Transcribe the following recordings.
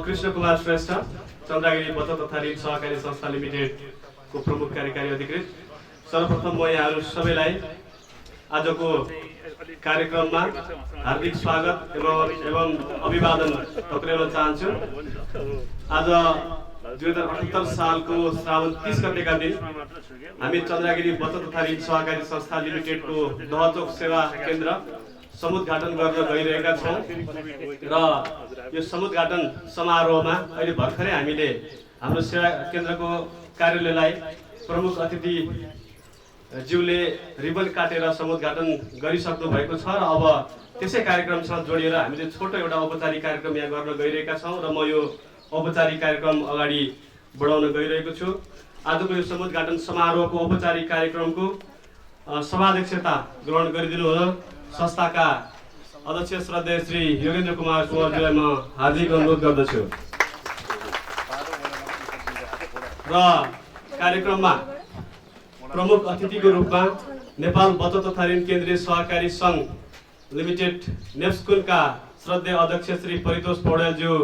कृष्ण कुमार श्रेष्ठ, चन्द्रगिरी बचत तथा ऋण सहकारी संस्था लिमिटेडको प्रमुख कार्यकारी अधिकृत। सर्वप्रथम म यहाँहरू सबैलाई आजको कार्यक्रममा हार्दिक स्वागत एवं अभिवादन टक्राउन चाहन्छु। आज 2078 सालको श्रावण 30 गतेका दिन हामी चन्द्रगिरी बचत तथा ऋण सहकारी संस्था लिमिटेडको दहचोक सेवा केन्द्र समुद्घाटन गर्न गइरहेका छौँ र यो समुद्घाटन समारोहमा अहिले भर्खरै हामीले हाम्रो सेवा केन्द्रको कार्यालयलाई प्रमुख अतिथि ज्यूले रिबन काटेर समुद्घाटन गरिसक्नु भएको छ र अब त्यसै कार्यक्रमसँग जोडिएर हामीले छोटो एउटा औपचारिक कार्यक्रम यहाँ गर्न गइरहेका छौँ र म यो औपचारिक कार्यक्रम अगाडि बढाउन गइरहेको छु। आजको यो समुद्घाटन समारोहको औपचारिक कार्यक्रमको सभाध्यक्षता ग्रहण गरिदिनु हुन संस्थाका अध्यक्ष श्रद्धेय श्री योगेन्द्र कुमार कुँवरज्यूलाई म हार्दिक अनुरोध गर्दछु र कार्यक्रममा प्रमुख अतिथिको रूपमा नेपाल बचत तथा ऋण केन्द्रीय सहकारी सङ्घ लिमिटेड नेप्सकुलका श्रद्धेय अध्यक्ष श्री परितोष पौडेलज्यू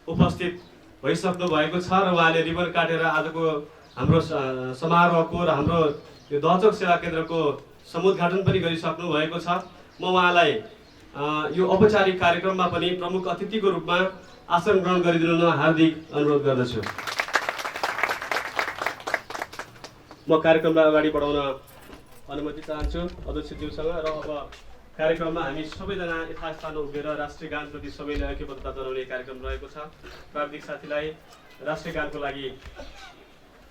उपस्थित भइसक्नु भएको छ र उहाँले रिबन काटेर आजको हाम्रो समारोहको र हाम्रो यो दहचोक सेवा केन्द्रको समुद्घाटन पनि गरिसक्नु भएको छ। म उहाँलाई यो औपचारिक कार्यक्रममा पनि प्रमुख अतिथिको रूपमा आसन ग्रहण गरिदिनु हार्दिक अनुरोध गर्दछु। म कार्यक्रमलाई अगाडि बढाउन अनुमति चाहन्छु अध्यक्षज्यूसँग र अब कार्यक्रममा हामी सबैजना यथास्थानमा उभिएर राष्ट्रिय गानप्रति सबैले ऐक्यबद्धता जनाउने कार्यक्रम रहेको छ। प्राविधिक साथीलाई राष्ट्रिय गानको लागि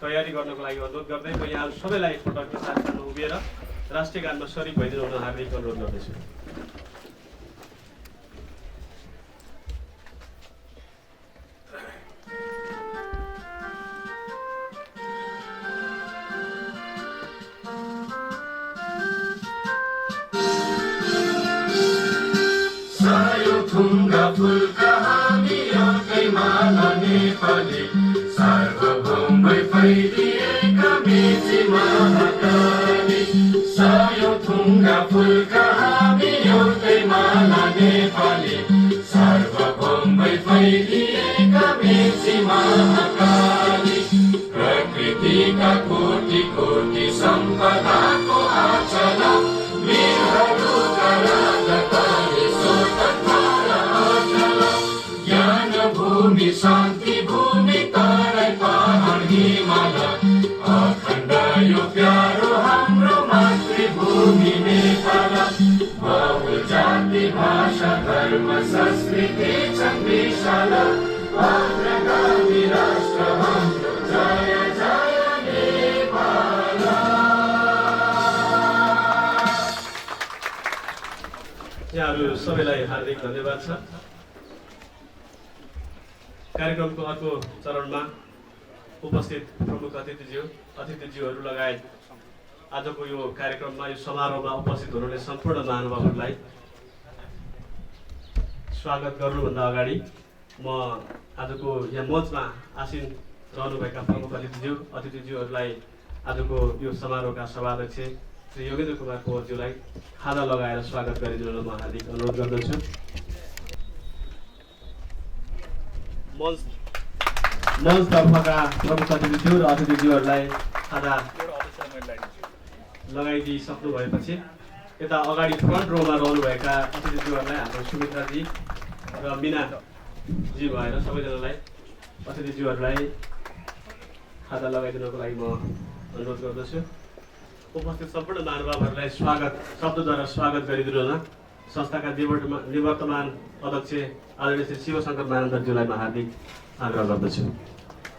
तयारी गर्नको लागि अनुरोध गर्दै म यहाँ सबैलाई एकपटक यथास्थानमा उभिएर राष्ट्रिय गानमा सरिक भइदिनु हुन हार्दिक अनुरोध गर्दैछु। थुङ्गा फुलका हामी एउटै माला नेपाली सार्वभौमै फैलिएका मेची महाकाली। सायो थुङ्गा फुलका हामी एउटै माला नेपाली सार्वभौमै फैलिएका मेची महाकाली। प्रकृतिका कोटि कोटि सम्पदाको आचला वीरहरूका राजकारी भूमि शान्ति भूमि तराई पहाड हिमाल अखण्ड यो प्यारो हाम्रो मातृभूमि नेपाल। बहु जाति भाषा धर्म संस्कृति छन् विशाल अग्रगामी राष्ट्र हाम्रो जय जय नेपाल। यहाँहरू सबैलाई हार्दिक धन्यवाद छ। कार्यक्रमको अर्को चरणमा उपस्थित प्रमुख अतिथिज्यूहरू लगायत आजको यो कार्यक्रममा यो समारोहमा उपस्थित हुनुहुने सम्पूर्ण महानुभावहरूलाई स्वागत गर्नुभन्दा अगाडि म आजको यहाँ मञ्चमा आसीन रहनुभएका प्रमुख अतिथिज्यूहरूलाई आजको यो समारोहका सभाध्यक्ष श्री योगेन्द्र कुमार कुँवरज्यूलाई खाजा लगाएर स्वागत गरिदिनु म हार्दिक अनुरोध गर्दछु। मञ्चतर्फका प्रमुख अतिथिज्यू र अतिथिज्यूहरूलाई खाजा लगाइदिइसक्नु भएपछि यता अगाडि फ्रन्ट रोमा रहनुभएका अतिथिज्यूहरूलाई हाम्रो सुमित्राजी र मिनाजी भएर सबैजनालाई अतिथिज्यूहरूलाई खाजा लगाइदिनको लागि म अनुरोध गर्दछु। उपस्थित सम्पूर्ण महानुभावहरूलाई शब्दद्वारा स्वागत गरिदिनु हुन संस्थाका निवर्तमान अध्यक्ष आदरणीय श्री शिवशङ्कर महानन्दज्यूलाई म हार्दिक आग्रह गर्दछु।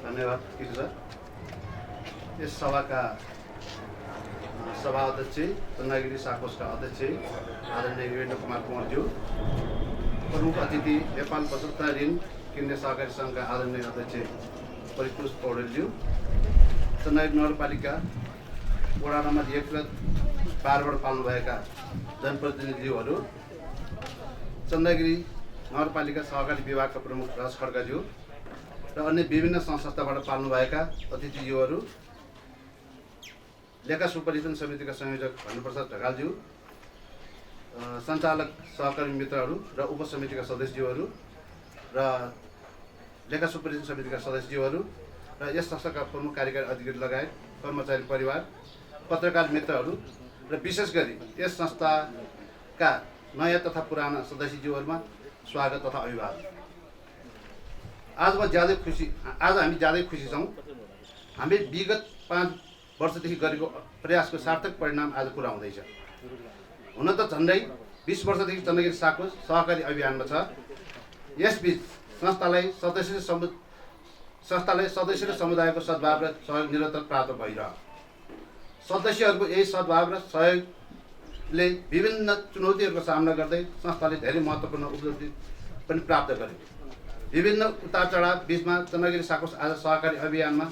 धन्यवाद किशोर सर। यस सभाका सभा अध्यक्ष चन्द्रगिरी साकोसका अध्यक्ष आदरणीय योगेन्द्र कुमार कुँवरज्यू, प्रमुख अतिथि नेपाल बचत तथा ऋण केन्द्रीय सहकारी सङ्घका आदरणीय अध्यक्ष परितोष पौडेलज्यू, चन्द्रगिरी नगरपालिका वडा नम्बर 1 र 12बाट पाल्नुभएका जनप्रतिनिधिज्यूहरू, चन्द्रगिरी नगरपालिका सहकारी विभागका प्रमुख राज खड्काज्यू र अन्य विभिन्न संस्थाबाट पाल्नुभएका अतिथिज्यूहरू, लेखा सुपरिचालन समितिका संयोजक भानुप्रसाद ढकालज्यू, सञ्चालक सहकारी मित्रहरू र उपसमितिका सदस्यज्यूहरू र लेखा सुपरिचालन समितिका सदस्यज्यूहरू र यस संस्थाका प्रमुख कार्यकारी अधिकारी लगायत कर्मचारी परिवार, पत्रकार मित्रहरू र विशेष गरी यस संस्थाका नयाँ तथा पुराना सदस्यज्यूहरूमा स्वागत तथा अभिवादन। आज हामी ज्यादै खुसी छौँ। हामीले विगत 5 वर्षदेखि गरेको प्रयासको सार्थक परिणाम आज पुरा हुँदैछ। हुन त झन्डै 20 वर्षदेखि चन्द्रगिरी साकोस सहकारी अभियानमा छ। यसबीच संस्थालाई सदस्य र समुदायको सद्भाव र सहयोग निरन्तर प्राप्त भइरह्यो। सदस्यहरूको यही सद्भाव र सहयोगले विभिन्न चुनौतीहरूको सामना गर्दै संस्थाले धेरै महत्त्वपूर्ण उपलब्धि पनि प्राप्त गर्यो। विभिन्न उतार चढाव बिचमा चन्द्रगिरी साकोस आज सहकारी अभियानमा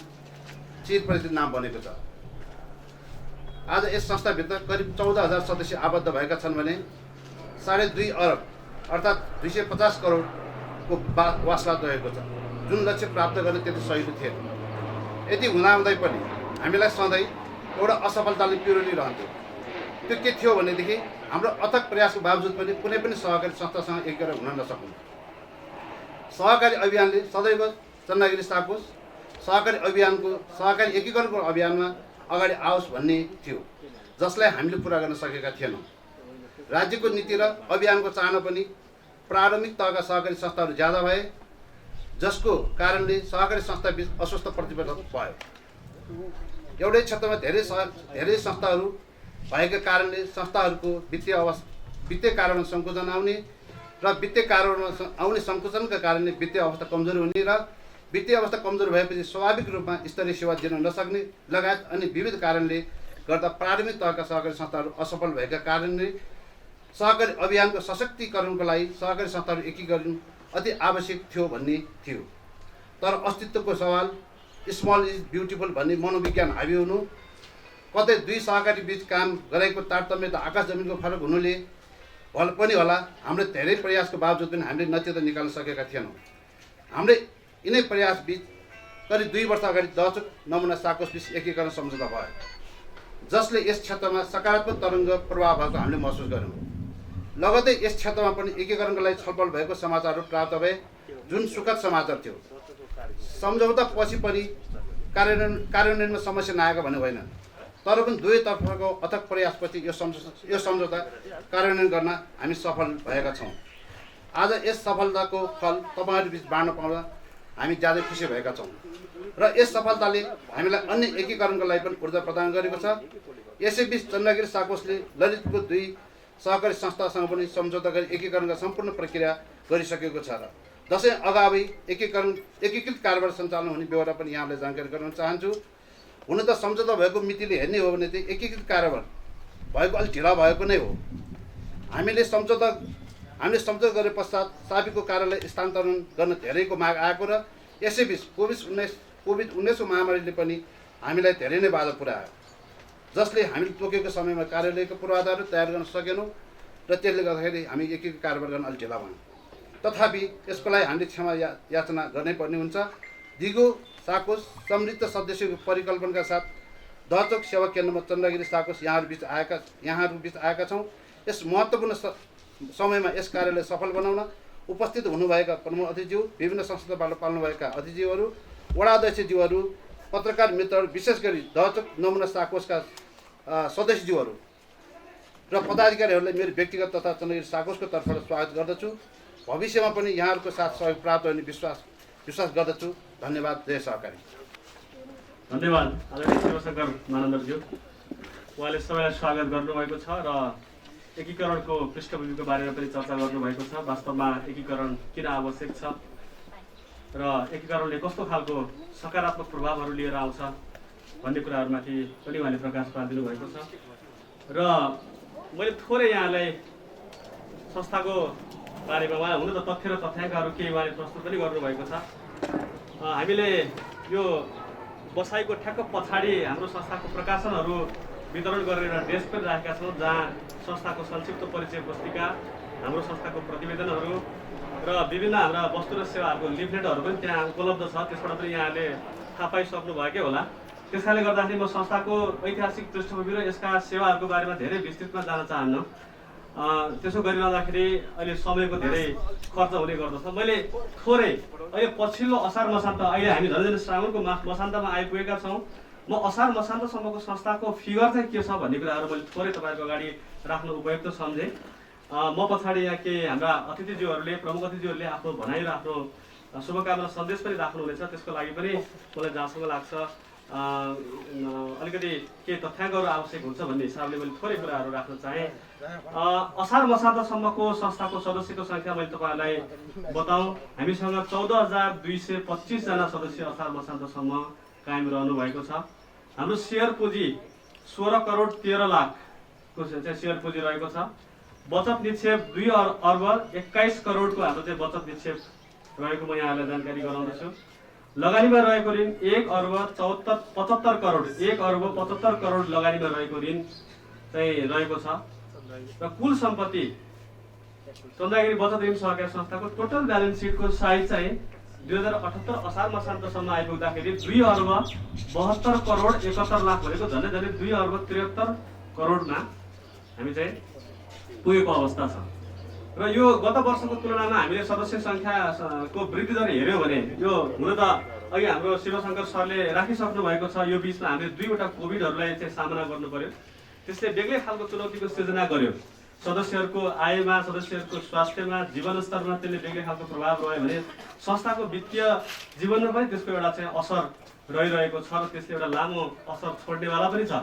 चिरपरिचित नाम बनेको छ। आज यस संस्थाभित्र करिब 14,000 सदस्य आबद्ध भएका छन् भने 2.5 अरब अर्थात् 250 करोडको वासवाद रहेको छ, जुन लक्ष्य प्राप्त गर्ने त्यति सहिलो थिएन। यति हुँदाहुँदै पनि हामीलाई सधैँ एउटा असफलताले पिरोलिरहन्थ्यो। त्यो के थियो भनेदेखि हाम्रो अथक प्रयासको बावजुद पनि कुनै पनि सहकारी संस्थासँग एकीकरण हुन नसक्नु। सहकारी अभियानले सदैव चन्द्रगिरी साकोस सहकारी एकीकरणको अभियानमा अगाडि आओस् भन्ने थियो, जसलाई हामीले पुरा गर्न सकेका थिएनौँ। राज्यको नीति र अभियानको चाहना पनि प्रारम्भिक तहका सहकारी संस्थाहरू ज्यादा भए, जसको कारणले सहकारी संस्थाबीच अस्वस्थ प्रतिस्पर्धा भयो। एउटै क्षेत्रमा धेरै संस्थाहरू भएका कारणले संस्थाहरूको वित्तीय कारणमा सङ्कुचन आउने र वित्तीय कारणमा आउने सङ्कुचनका कारणले वित्तीय अवस्था कमजोर हुने र वित्तीय अवस्था कमजोर भएपछि स्वाभाविक रूपमा स्तरीय सेवा दिन नसक्ने लगायत अन्य विविध कारणले गर्दा प्रारम्भिक तहका सहकारी संस्थाहरू असफल भएका कारणले सहकारी अभियानको सशक्तिकरणको लागि सहकारी संस्थाहरू एकीकरण अति आवश्यक थियो भन्ने थियो। तर अस्तित्वको सवाल स्मल इज ब्युटिफुल भन्ने मनोविज्ञान हाबी हुनु, कतै दुई सहकारी बीच काम गरेको तारतम्य त आकाश जमिनको फरक हुनुले पनि होला हाम्रो धेरै प्रयासको बावजुद पनि हामीले नतिजा निकाल्न सकेका थिएनौँ। हाम्रो यिनै प्रयास बीच करिब 2 वर्ष अगाडि दहचोक नमुना साकोस बीच एकीकरण सम्झौता भयो, जसले यस क्षेत्रमा सकारात्मक तरङ्ग प्रभाव भएको हामीले महसुस गर्यौँ। लगतै यस क्षेत्रमा पनि एकीकरणको लागि छलफल भएको समाचारहरू प्राप्त भए, जुन सुखद समाचार थियो। सम्झौता पछि पनि कार्यान्वयनमा समस्या नआएको भन्ने होइन, तर पनि दुवै तर्फको अथक प्रयासपछि यो सम्झौता कार्यान्वयन गर्न हामी सफल भएका छौँ। आज यस सफलताको फल तपाईँहरू बिच बाँड्न पाउँदा हामी ज्यादै खुसी भएका छौँ र यस सफलताले हामीलाई अन्य एकीकरणको लागि पनि ऊर्जा प्रदान गरेको छ। यसैबीच चन्द्रगिरी साकोसले ललितपुरको 2 सहकारी संस्थासँग पनि सम्झौता गरी एकीकरणका सम्पूर्ण प्रक्रिया गरिसकेको छ र दसैँ अगावै एकीकृत कारोबार सञ्चालन हुने बेहोरा पनि यहाँलाई जानकारी गराउन चाहन्छु। हुन त सम्झौता भएको मितिले हेर्ने हो भने चाहिँ एकीकृत कारोबार भएको अलिक ढिला भएको नै हो। हामीले सम्झौता गरे पश्चात साबिकको कार्यालय स्थानान्तरण गर्न धेरैको माग आएको र यसैबीच कोभिड-19 महामारीले पनि हामीलाई धेरै नै बाधा पुर्यायो, जसले हामीले तोकेको समयमा कार्यालयको पूर्वाधारहरू तयार गर्न सकेनौँ र त्यसले गर्दाखेरि हामी एकीकृत कारोबार गर्न अलिक ढिला भयौँ। तथापि यसको लागि हामीले क्षमा याचना गर्नै पर्ने हुन्छ। दिगो साकोस समृद्ध सदस्यको परिकल्पनाका साथ दहचोक सेवा केन्द्रमा चन्द्रगिरी साकोस यहाँहरू बिच आएका छौँ। यस महत्त्वपूर्ण समयमा यस कार्यालय सफल बनाउन उपस्थित हुनुभएका प्रमुख अतिथिज्यू, विभिन्न संस्थाबाट पाल्नुभएका अतिथिज्यूहरू, वडा अध्यक्षज्यूहरू, पत्रकार मित्रहरू, विशेष गरी दहचोक नमुना साकोसका सदस्यज्यूहरू र पदाधिकारीहरूलाई मेरो व्यक्तिगत तथा चन्द्रगिरी साकोसको तर्फबाट स्वागत गर्दछु। भविष्यमा पनि यहाँहरूको साथ सहयोग प्राप्त हुने विश्वास गर्दछु। धन्यवाद। जय सहकारी। धन्यवाद आदरणीय शिवशङ्कर मानन्दज्यू, उहाँले सबैलाई स्वागत गर्नुभएको छ र एकीकरणको पृष्ठभूमिको बारेमा पनि चर्चा गर्नुभएको छ। वास्तवमा एकीकरण किन आवश्यक छ र एकीकरणले कस्तो खालको सकारात्मक प्रभावहरू लिएर आउँछ भन्ने कुराहरूमाथि पनि उहाँले प्रकाश पारिदिनु भएको छ। र मैले थोरै यहाँलाई संस्थाको बारेमा हुन त तथ्य र तथ्याङ्कहरू केही उहाँले प्रस्तुत पनि गर्नुभएको छ। हामीले यो बसाइको ठ्याक्क पछाडि हाम्रो संस्थाको प्रकाशनहरू वितरण गरेर डेस्क पनि राखेका छौँ, जहाँ संस्थाको संक्षिप्त परिचय पुस्तिका, हाम्रो संस्थाको प्रतिवेदनहरू र विभिन्न हाम्रा वस्तु र सेवाहरूको लिफलेटहरू पनि त्यहाँ उपलब्ध छ। त्यसबाट पनि यहाँले थाहा पाइसक्नु भएकै होला। त्यसकारणले गर्दाखेरि म संस्थाको ऐतिहासिक पृष्ठभूमि र यसका सेवाहरूको बारेमा धेरै विस्तृतमा जान चाहन्न। त्यसो गरिरहँदाखेरि अहिले समयको धेरै खर्च हुने गर्दछ। मैले थोरै अहिले पछिल्लो असार मसान्त अहिले हामी झन् श्रावणको मसान्तमा आइपुगेका छौँ। म असार मसान्तसम्मको संस्थाको फिगर चाहिँ के छ भन्ने कुराहरू मैले थोरै तपाईँहरूको अगाडि राख्नु उपयुक्त सम्झेँ। म पछाडि यहाँ के हाम्रा अतिथिज्यूहरूले प्रमुख अतिथिज्यूहरूले आफ्नो भनाइ र आफ्नो शुभकामना सन्देश पनि राख्नुहुनेछ। त्यसको लागि पनि मलाई जहाँसम्म लाग्छ अलिकति के तथ्याङ्कहरू आवश्यक हुन्छ भन्ने हिसाबले मैले थोरै कुराहरू राख्न चाहेँ। असार मसान्तसम्मको संस्थाको सदस्यको सङ्ख्या मैले तपाईँहरूलाई बताउँ, हामीसँग 14,225 जना सदस्य असार मसान्तसम्म कायम रहनु भएको छ। हाम्रो सेयर पुँजी 16 करोड 13 लाखको चाहिँ सेयर पुँजी रहेको छ। बचत निक्षेप 2 अर्ब 21 करोडको हाम्रो चाहिँ बचत निक्षेप रहेको म यहाँहरूलाई जानकारी गराउँदछु। लगानीमा रहेको ऋण 1 अर्ब 75 करोड 1 अर्ब 75 करोड लगानीमा रहेको ऋण चाहिँ रहेको छ। र कुल सम्पत्ति चन्द्रगिरी बचत ऋण सहकारी संस्थाको टोटल ब्यालेन्स सिटको साइज चाहिँ 2078 असार मसान्तसम्म आइपुग्दाखेरि 2 अर्ब 72 करोड 71 लाख भनेको झन्डै 2 अर्ब 73 करोडमा हामी चाहिँ पुगेको अवस्था छ। र यो गत वर्षको तुलनामा हामीले सदस्य सङ्ख्याको वृद्धि दर हेऱ्यौँ भने यो हुन त अघि हाम्रो शिवशङ्कर सरले राखिसक्नु भएको छ। यो बिचमा हामीले 2वटा कोभिडहरूलाई चाहिँ सामना गर्नु पर्यो, त्यसले बेग्लै खालको चुनौतीको सृजना गर्यो। सदस्यहरूको आयमा, सदस्यहरूको स्वास्थ्यमा, जीवनस्तरमा त्यसले बेग्लै खालको प्रभाव रह्यो भने संस्थाको वित्तीय जीवनमा पनि त्यसको एउटा चाहिँ असर रहिरहेको छ र त्यसले एउटा लामो असर छोड्नेवाला पनि छ।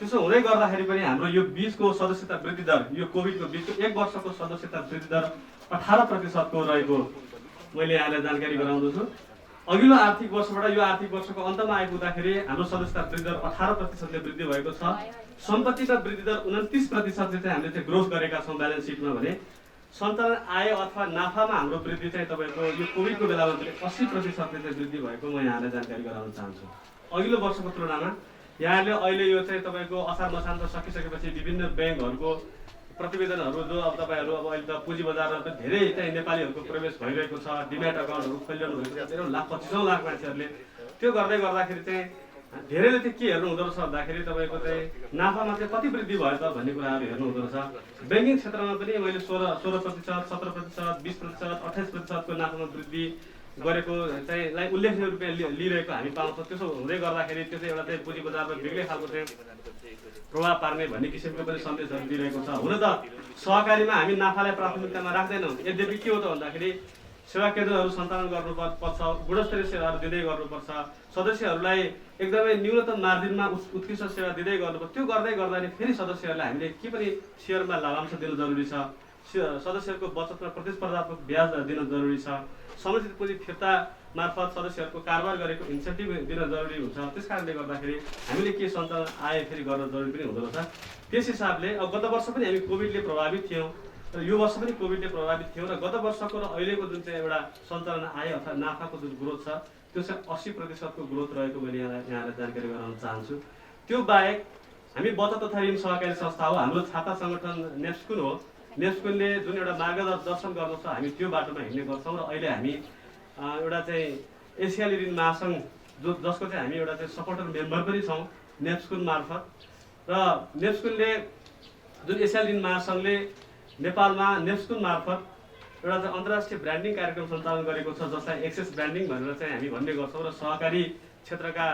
त्यसो हुँदै गर्दाखेरि पनि हाम्रो यो बिचको सदस्यता वृद्धि दर यो कोभिडको बिचको 1 वर्षको सदस्यता वृद्धि दर 18% को रहेको मैले यहाँलाई जानकारी गराउँदछु। अघिल्लो आर्थिक वर्षबाट यो आर्थिक वर्षको अन्तमा आइपुग्दाखेरि हाम्रो सदस्यता वृद्धि दर 18% ले वृद्धि भएको छ। सम्पत्तिका वृद्धि दर 29% चाहिँ हामीले चाहिँ ग्रोथ गरेका छौँ ब्यालेन्स सिटमा भने सञ्चालन आय अथवा नाफामा हाम्रो वृद्धि चाहिँ तपाईँको यो कोभिडको बेलामा पनि 80% चाहिँ वृद्धि भएको म यहाँलाई जानकारी गराउन चाहन्छु। अघिल्लो वर्षको तुलनामा यहाँले अहिले यो चाहिँ तपाईँको असार मसान्त सकिसकेपछि विभिन्न ब्याङ्कहरूको प्रतिवेदनहरू जो अब तपाईँहरू अब अहिले त पुँजी बजारमा पनि धेरै चाहिँ नेपालीहरूको प्रवेश भइरहेको छ, डिम्याट अकाउन्टहरू खोलिरहनु भएको छ 25 लाख मान्छेहरूले। त्यो गर्दै गर्दाखेरि चाहिँ धेरैले चाहिँ के हेर्नु हुँदो रहेछ भन्दाखेरि तपाईँको चाहिँ नाफामा चाहिँ कति वृद्धि भयो त भन्ने कुराहरू हेर्नु हुँदो रहेछ। ब्याङ्किङ क्षेत्रमा पनि मैले 16%, 17%, 20%, 28% को नाफामा वृद्धि गरेको चाहिँ उल्लेखनीय रुपियाँ लिइरहेको हामी पाउँछौँ। त्यसो हुँदै गर्दाखेरि त्यो चाहिँ एउटा चाहिँ पुँजी बजारमा बेग्लै खालको चाहिँ प्रभाव पार्ने भन्ने किसिमको पनि सन्देशहरू दिइरहेको छ। हुन त सहकारीमा हामी नाफालाई प्राथमिकतामा राख्दैनौँ, यद्यपि के हो त भन्दाखेरि सेवा केन्द्रहरू सञ्चालन गर्नुपर्छ, गुणस्तरीय सेवाहरू दिँदै गर्नुपर्छ, सदस्यहरूलाई एकदमै न्यूनतम मार्जिनमा उत्कृष्ट सेवा दिँदै गर्नुपर्छ। त्यो गर्दै गर्दाखेरि फेरि सदस्यहरूलाई हामीले के पनि सेयरमा लाभांश दिनु जरुरी छ, सदस्यहरूको बचतमा प्रतिस्पर्धात्मक ब्याज दिन जरुरी छ, समुचित पुँजी फिर्ता मार्फत सदस्यहरूको कारोबार गरेको इन्सेन्टिभ दिन जरुरी हुन्छ। त्यस कारणले गर्दाखेरि हामीले के सञ्चालन आय फेरि गर्न जरुरी पनि हुँदो रहेछ। त्यस हिसाबले अब गत वर्ष पनि हामी कोभिडले प्रभावित थियौँ र यो वर्ष पनि कोभिडले प्रभावित थियो र गत वर्षको र अहिलेको जुन चाहिँ एउटा सञ्चालन आय अथवा नाफाको जुन ग्रोथ छ त्यो चाहिँ 80% को ग्रोथ रहेको मैले यहाँलाई जानकारी गराउन चाहन्छु। त्यो बाहेक हामी बचत तथा ऋण सहकारी संस्था हो, हाम्रो छाता सङ्गठन नेप्सकुन हो। नेप्सकुनले जुन एउटा मार्गदर्शन गर्दछ हामी त्यो बाटोमा हिँड्ने गर्छौँ र अहिले हामी एउटा चाहिँ एसियाली ऋण महासङ्घ जसको चाहिँ हामी एउटा चाहिँ सपोर्टर मेम्बर पनि छौँ नेप्सकुन मार्फत। र नेप्सकुनले जुन एसियाली ऋण महासङ्घले नेपालमा नेप्सकुन मार्फत एउटा चाहिँ अन्तर्राष्ट्रिय ब्रान्डिङ कार्यक्रम सञ्चालन गरेको छ जसलाई एक्सेस ब्रान्डिङ भनेर चाहिँ हामी भन्ने गर्छौँ र सहकारी क्षेत्रका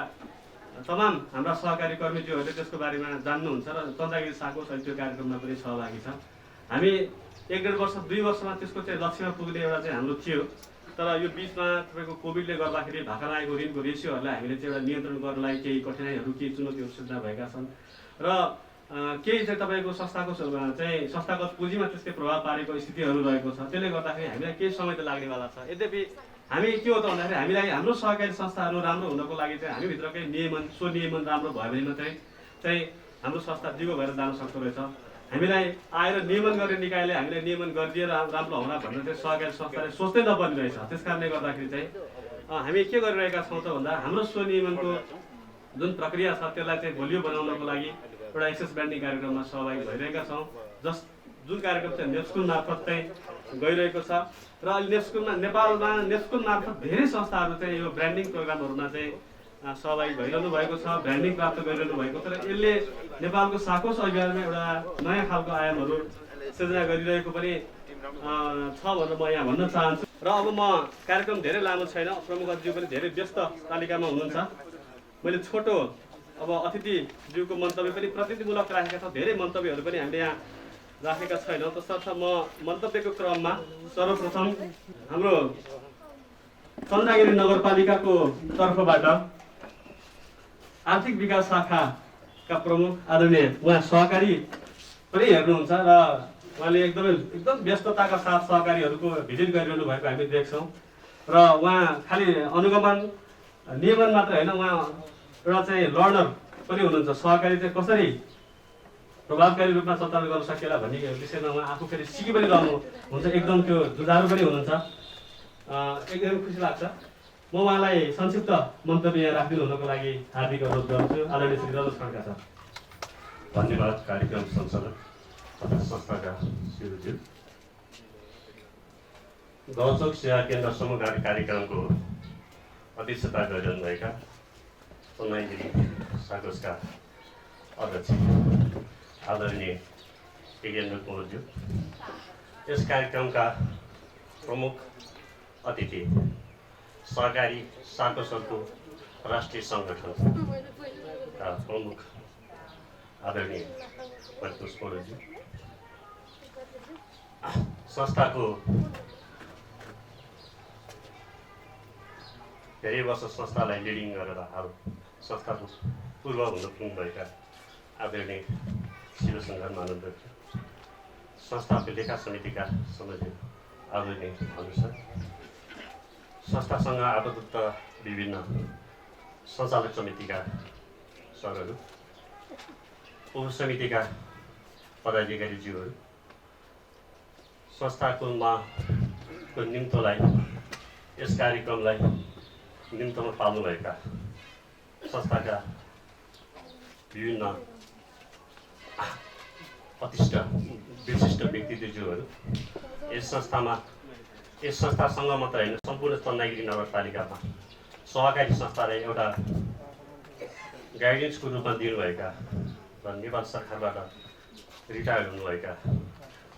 तमाम हाम्रा सहकारी कर्मीज्यूहरूले त्यसको बारेमा जान्नुहुन्छ र चन्द्रगिरी साकोस अहिले त्यो कार्यक्रममा पनि सहभागी छ। हामी 1.5 वर्ष 2 वर्षमा त्यसको चाहिँ लक्ष्यमा पुग्ने एउटा चाहिँ हाम्रो थियो, तर यो बिचमा तपाईँको कोभिडले गर्दाखेरि भाका लागेको ऋणको रेसियोहरूलाई हामीले चाहिँ एउटा नियन्त्रण गर्नलाई केही कठिनाइहरू केही चुनौतीहरू सिर्जना भएका छन् र केही चाहिँ तपाईँको संस्थाको चाहिँ संस्थागत पुँजीमा त्यसले प्रभाव पारेको स्थितिहरू रहेको छ। त्यसले गर्दाखेरि हामीलाई केही समय त लाग्नेवाला छ। यद्यपि हामी के हो त भन्दाखेरि हामीलाई हाम्रो सहकारी संस्थाहरू राम्रो हुनको लागि चाहिँ हामीभित्रकै नियमन स्वनियमन राम्रो भयो भने मात्रै चाहिँ हाम्रो संस्था दिगो भएर जान सक्दो रहेछ। हामीलाई आएर नियमन गर्ने निकायले हामीलाई नियमन गरिदिएर राम्रो होला भनेर चाहिँ सहकारी संस्थाले सोच्दै नपर्ने रहेछ। त्यस कारणले गर्दाखेरि चाहिँ हामी के गरिरहेका छौँ त भन्दा हाम्रो स्वनियमनको जुन प्रक्रिया छ त्यसलाई चाहिँ बलियो बनाउनको लागि एउटा एक्सेस ब्रान्डिङ कार्यक्रममा सहभागी भइरहेका छौँ, जुन कार्यक्रम चाहिँ नेप्सकुन मार्फत चाहिँ गइरहेको छ र अहिले नेप्सकुनमा नेपालमा नेप्सकुन मार्फत धेरै संस्थाहरू चाहिँ यो ब्रान्डिङ प्रोग्रामहरूमा चाहिँ सहभागी भइरहनु भएको छ, ब्रान्डिङ प्राप्त गरिरहनु भएको छ र यसले नेपालको साकोस अभियानमा एउटा नयाँ खालको आयामहरू सृजना गरिरहेको पनि छ भनेर म यहाँ भन्न चाहन्छु। र अब म कार्यक्रम धेरै लामो छैन, प्रमुख अतिथिज्यू पनि धेरै व्यस्त तालिकामा हुनुहुन्छ। मैले छोटो अब अतिथिज्यूको मन्तव्य पनि प्रतिनिधिमूलक राखेका छौँ, धेरै मन्तव्यहरू पनि हामीले यहाँ राखेका छैनौँ। तसर्थ म मन्तव्यको क्रममा सर्वप्रथम हाम्रो चन्द्रगिरी नगरपालिकाको तर्फबाट आर्थिक विकास शाखाका प्रमुख आदरणीय उहाँ सहकारी पनि हेर्नुहुन्छ र उहाँले एकदम व्यस्तताका साथ सहकारीहरूको भिजिट गरिरहनु भएको हामी देख्छौँ। र उहाँ खालि अनुगमन नियमन मात्र होइन, उहाँ एउटा चाहिँ लर्नर पनि हुनुहुन्छ। सहकारी चाहिँ कसरी प्रभावकारी रूपमा सञ्चालन गर्न सकिएला भन्ने विषयमा उहाँ आफू फेरि सिकि पनि रहनुहुन्छ, एकदम त्यो जुझारु पनि हुनुहुन्छ। एकदमै खुसी लाग्छ। म उहाँलाई संक्षिप्त मन्तव्य यहाँ राखिदिनु हुनको लागि हार्दिक अनुरोध गर्छु। आदरणीय श्री रजत खड्का सर। धन्यवाद कार्यक्रम सञ्चालक तथा संस्थाका शिवज्यू। गाउँचोक सेवा केन्द्र समूहकारी कार्यक्रमको अध्यक्षता गरिरहनुभएका चन्द्रगिरी साकोसका अध्यक्ष आदरणीय योगेन्द्र कुँवरज्यू, यस कार्यक्रमका प्रमुख अतिथि सहकारी साकोसको राष्ट्रिय सङ्गठनका प्रमुख आदरणीय प्रत्युष पौडेलज्यू, संस्थाको धेरै वर्ष संस्थालाई लिडिङ गरेर हाल संस्थाको पूर्व हुन पुग्नुभएका आदरणीय शिवशङ्कर मानवज्यू, संस्थाको लेखा समितिका सदस्य आदरणीय भानु सर, संस्थासँग आबद्ध विभिन्न सञ्चालक समितिका सरहरू, उपसमितिका पदाधिकारीज्यूहरू, संस्थाको निम्तोलाई यस कार्यक्रमलाई निम्तोमा पाल्नुभएका संस्थाका विभिन्न विशिष्ट व्यक्तित्वज्यूहरू, यस संस्थासँग मात्र होइन सम्पूर्ण चन्द्रगिरी नगरपालिकामा सहकारी संस्थालाई एउटा गाइडेन्सको रूपमा दिनुभएका र नेपाल सरकारबाट रिटायर्ड हुनुभएका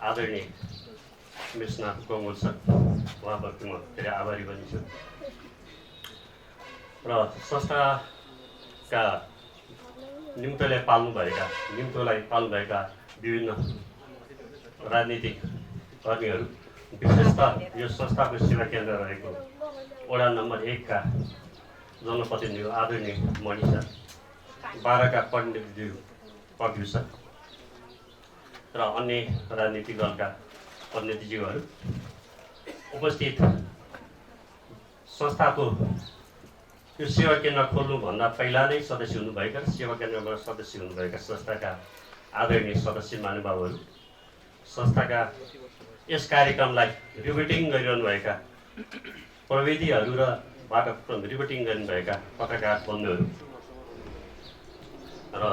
आदरणीय मेषनाथ गङ्गोल सर, उहाँप्रति म धेरै आभारी पनि छु। र संस्थाका निम्तोलाई पाल्नुभएका विभिन्न राजनीतिक कर्मीहरू, विशेषतः यो संस्थाको सेवा केन्द्र रहेको वडा नम्बर 1 का जनप्रतिनिधि आदरणीय मणि सर, 12 का पण्डितज्यू सर र अन्य राजनीतिक दलका प्रतिनिधिज्यूहरू, उपस्थित संस्थाको यो सेवा केन्द्र खोल्नुभन्दा पहिला नै सदस्य हुनुभएका र सेवा केन्द्रबाट सदस्य हुनुभएका संस्थाका आदरणीय सदस्य महानुभावहरू, संस्थाका यस कार्यक्रमलाई रिपोर्टिङ गरिरहनुभएका प्रविधिहरू र बाट रिपोर्टिङ गर्नुभएका पत्रकार बन्धुहरू र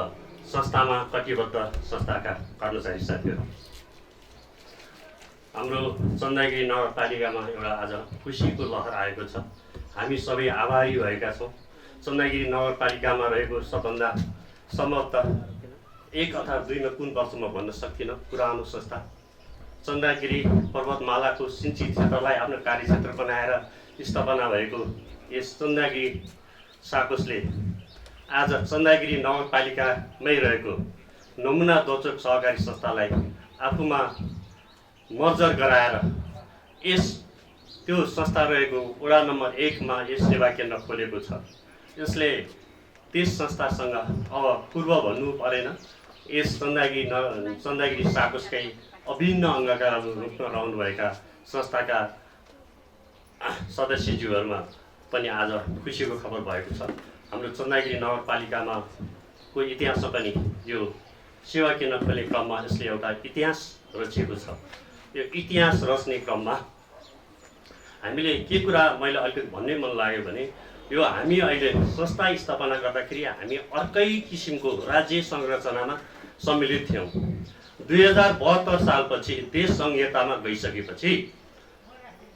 संस्थामा कटिबद्ध संस्थाका कर्मचारी साथीहरू, हाम्रो चन्द्रगिरी नगरपालिकामा एउटा आज खुसीको लहर आएको छ। हामी सबै आभारी भएका छौँ। चन्द्रगिरी नगरपालिकामा रहेको सबभन्दा सम्भवतः 1 अथवा 2मा कुन वर्ष म भन्न सक्दिनँ, पुरानो संस्था चन्द्रगिरी पर्वतमालाको सिन्चित क्षेत्रलाई आफ्नो कार्यक्षेत्र बनाएर स्थापना भएको यस चन्द्रगिरी साकोसले आज चन्द्रगिरी नगरपालिकामै रहेको नमुना दौचोक सहकारी संस्थालाई आफूमा मर्जर गराएर त्यो संस्था रहेको वडा नम्बर 1 मा यस सेवा केन्द्र खोलेको छ। यसले त्यस संस्थासँग अब पूर्व भन्नु परेन, यस चन्द्रगिरी साकोसकै अभिन्न अङ्गका रूपमा रहनुभएका संस्थाका सदस्यज्यूहरूमा पनि आज खुसीको खबर भएको छ। हाम्रो चन्द्रगिरी नगरपालिकामा को इतिहासमा पनि यो सेवा केन्द्र खोल्ने क्रममा यसले एउटा इतिहास रचिएको छ। यो इतिहास रच्ने क्रममा हामीले के कुरा मैले अलिकति भन्नै मन लाग्यो भने यो हामी अहिले संस्था स्थापना गर्दाखेरि हामी अर्कै किसिमको राज्य संरचनामा सम्मिलित थियौँ। 2072 सालपछि देश संहितामा गइसकेपछि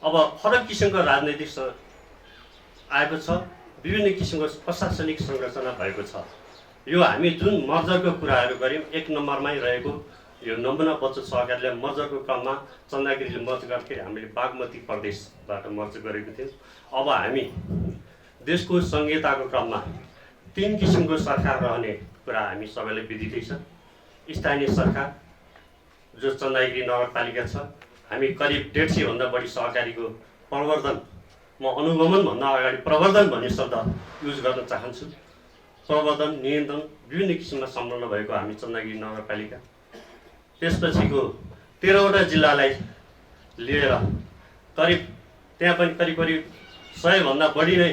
अब फरक किसिमको राजनैतिक आएको छ, विभिन्न किसिमको प्रशासनिक संरचना भएको छ। यो हामी जुन मर्जरको कुराहरू गऱ्यौँ 1 नम्बरमै रहेको यो नमुना बचत सहकारीलाई मर्जरको क्रममा चन्दागिरीले मर्ज गर्दाखेरि हामीले बागमती प्रदेशबाट मर्ज गरेको थियौँ। अब हामी देशको संहिताको क्रममा 3 किसिमको सरकार रहने कुरा हामी सबैलाई विदितै छ। स्थानीय सरकार जो चन्दागिरी नगरपालिका छ, हामी करिब 150 भन्दा बढी सहकारीको प्रवर्धन, म अनुगमन भन्दा अगाडि प्रवर्धन भन्ने शब्द युज गर्न चाहन्छु। प्रवर्धन, नियन्त्रण विभिन्न किसिममा संलग्न भएको हामी चन्दागिरी नगरपालिका। त्यसपछिको 13वटा जिल्लालाई लिएर करिब त्यहाँ पनि करिब 100 भन्दा बढी नै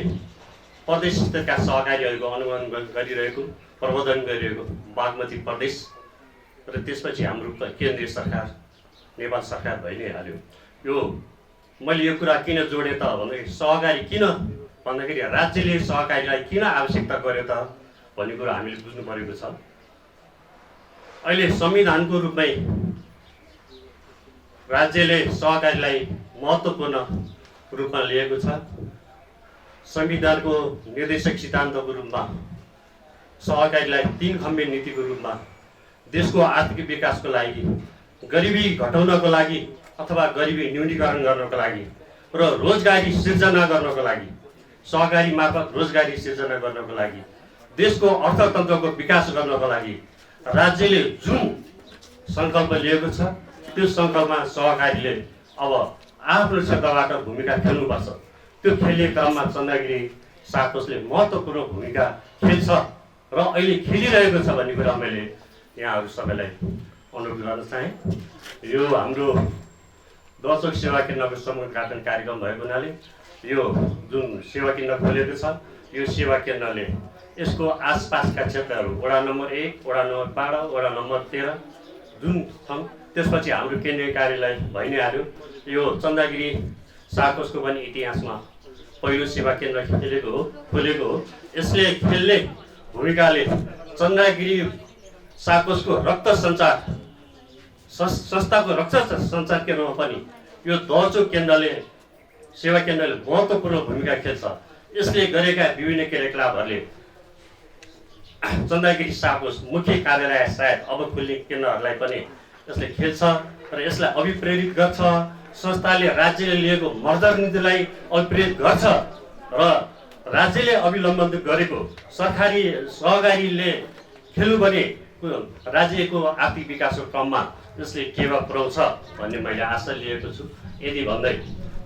प्रदेश स्तरका सहकारीहरूको अनुगमन गरिरहेको, प्रवर्धन गरिरहेको बागमती प्रदेश र त्यसपछि हाम्रो केन्द्रीय सरकार नेपाल सरकार भइ नै हाल्यो। यो मैले यो कुरा किन जोडेँ त भन्दाखेरि सहकारी किन भन्दाखेरि राज्यले सहकारीलाई किन आवश्यकता गर्यो त भन्ने कुरा हामीले बुझ्नु परेको छ। अहिले संविधानको रूपमै राज्यले सहकारीलाई महत्त्वपूर्ण रूपमा लिएको छ। संविधानको निर्देशक सिद्धान्तको रूपमा सहकारीलाई 3 खम्बे नीतिको रूपमा देशको आर्थिक विकासको लागि, गरिबी घटाउनको लागि अथवा गरिबी न्यूनीकरण गर्नको लागि र रोजगारी सिर्जना गर्नको लागि, सहकारी मार्फत रोजगारी सिर्जना गर्नको लागि, देशको अर्थतन्त्रको विकास गर्नको लागि राज्यले जुन सङ्कल्प लिएको छ त्यो सङ्कल्पमा सहकारीले अब आफ्नो क्षेत्रबाट भूमिका खेल्नुपर्छ। त्यो खेल्ने क्रममा चन्दागिरी साकोसले महत्त्वपूर्ण भूमिका खेल्छ र अहिले खेलिरहेको छ भन्ने कुरा मैले यहाँहरू सबैलाई अनुरोध गर्न चाहेँ। यो हाम्रो दशक सेवा केन्द्रको समुद्घाटन कार्यक्रम भएको हुनाले यो जुन सेवा केन्द्र खोलेको छ, यो सेवा केन्द्रले यसको आसपासका क्षेत्रहरू वडा नम्बर 1, वडा नम्बर 12, वडा नम्बर 13 जुन छन्, त्यसपछि हाम्रो केन्द्रीय कार्यालय भइ नै हाल्यो। यो चन्दागिरी साकोसको पनि इतिहासमा पहिलो सेवा केन्द्र खोलेको हो। यसले खेल्ने भूमिकाले चन्दागिरी साकोसको रक्त सञ्चार संस्थाको रक्त सञ्चार केन्द्रमा पनि यो दहचोक केन्द्रले सेवा केन्द्रले महत्त्वपूर्ण भूमिका खेल्छ। यसले गरेका विभिन्न क्रियाकलापहरूले चन्दागिरी साकोस मुख्य कार्यालय सायद अब खुल्ने केन्द्रहरूलाई पनि यसले खेल्छ र यसलाई अभिप्रेरित गर्छ। संस्थाले राज्यले लिएको मर्जर नीतिलाई अभिप्रेरित गर्छ र राज्यले अवलम्बन गरेको सरकारी सहकारीले खेल्नुपर्ने राज्यको आर्थिक विकासको क्रममा यसले टेवा पुर्याउँछ भन्ने मैले आशा लिएको छु। यदि भन्दै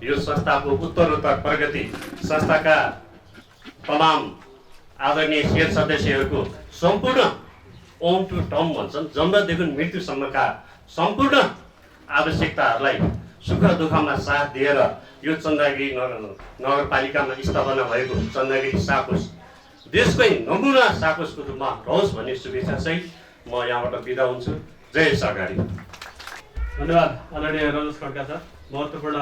यो संस्थाको उत्तरोत्तर प्रगति, संस्थाका तमाम आदरणीय शेर सदस्यहरूको सम्पूर्ण ओम टु टम भन्छन्, जन्मदेखि मृत्युसम्मका सम्पूर्ण आवश्यकताहरूलाई सुख दुःखमा साथ दिएर यो चन्दागिरी नगरपालिकामा स्थापना भएको चन्दागिरी साकोस देशकै नमुना साकोसको रूपमा रहोस् भन्ने शुभेच्छा सहित म यहाँबाट बिदा हुन्छु। जय सहकारी। धन्यवाद आदरणीय रजस खड्का सर, महत्त्वपूर्ण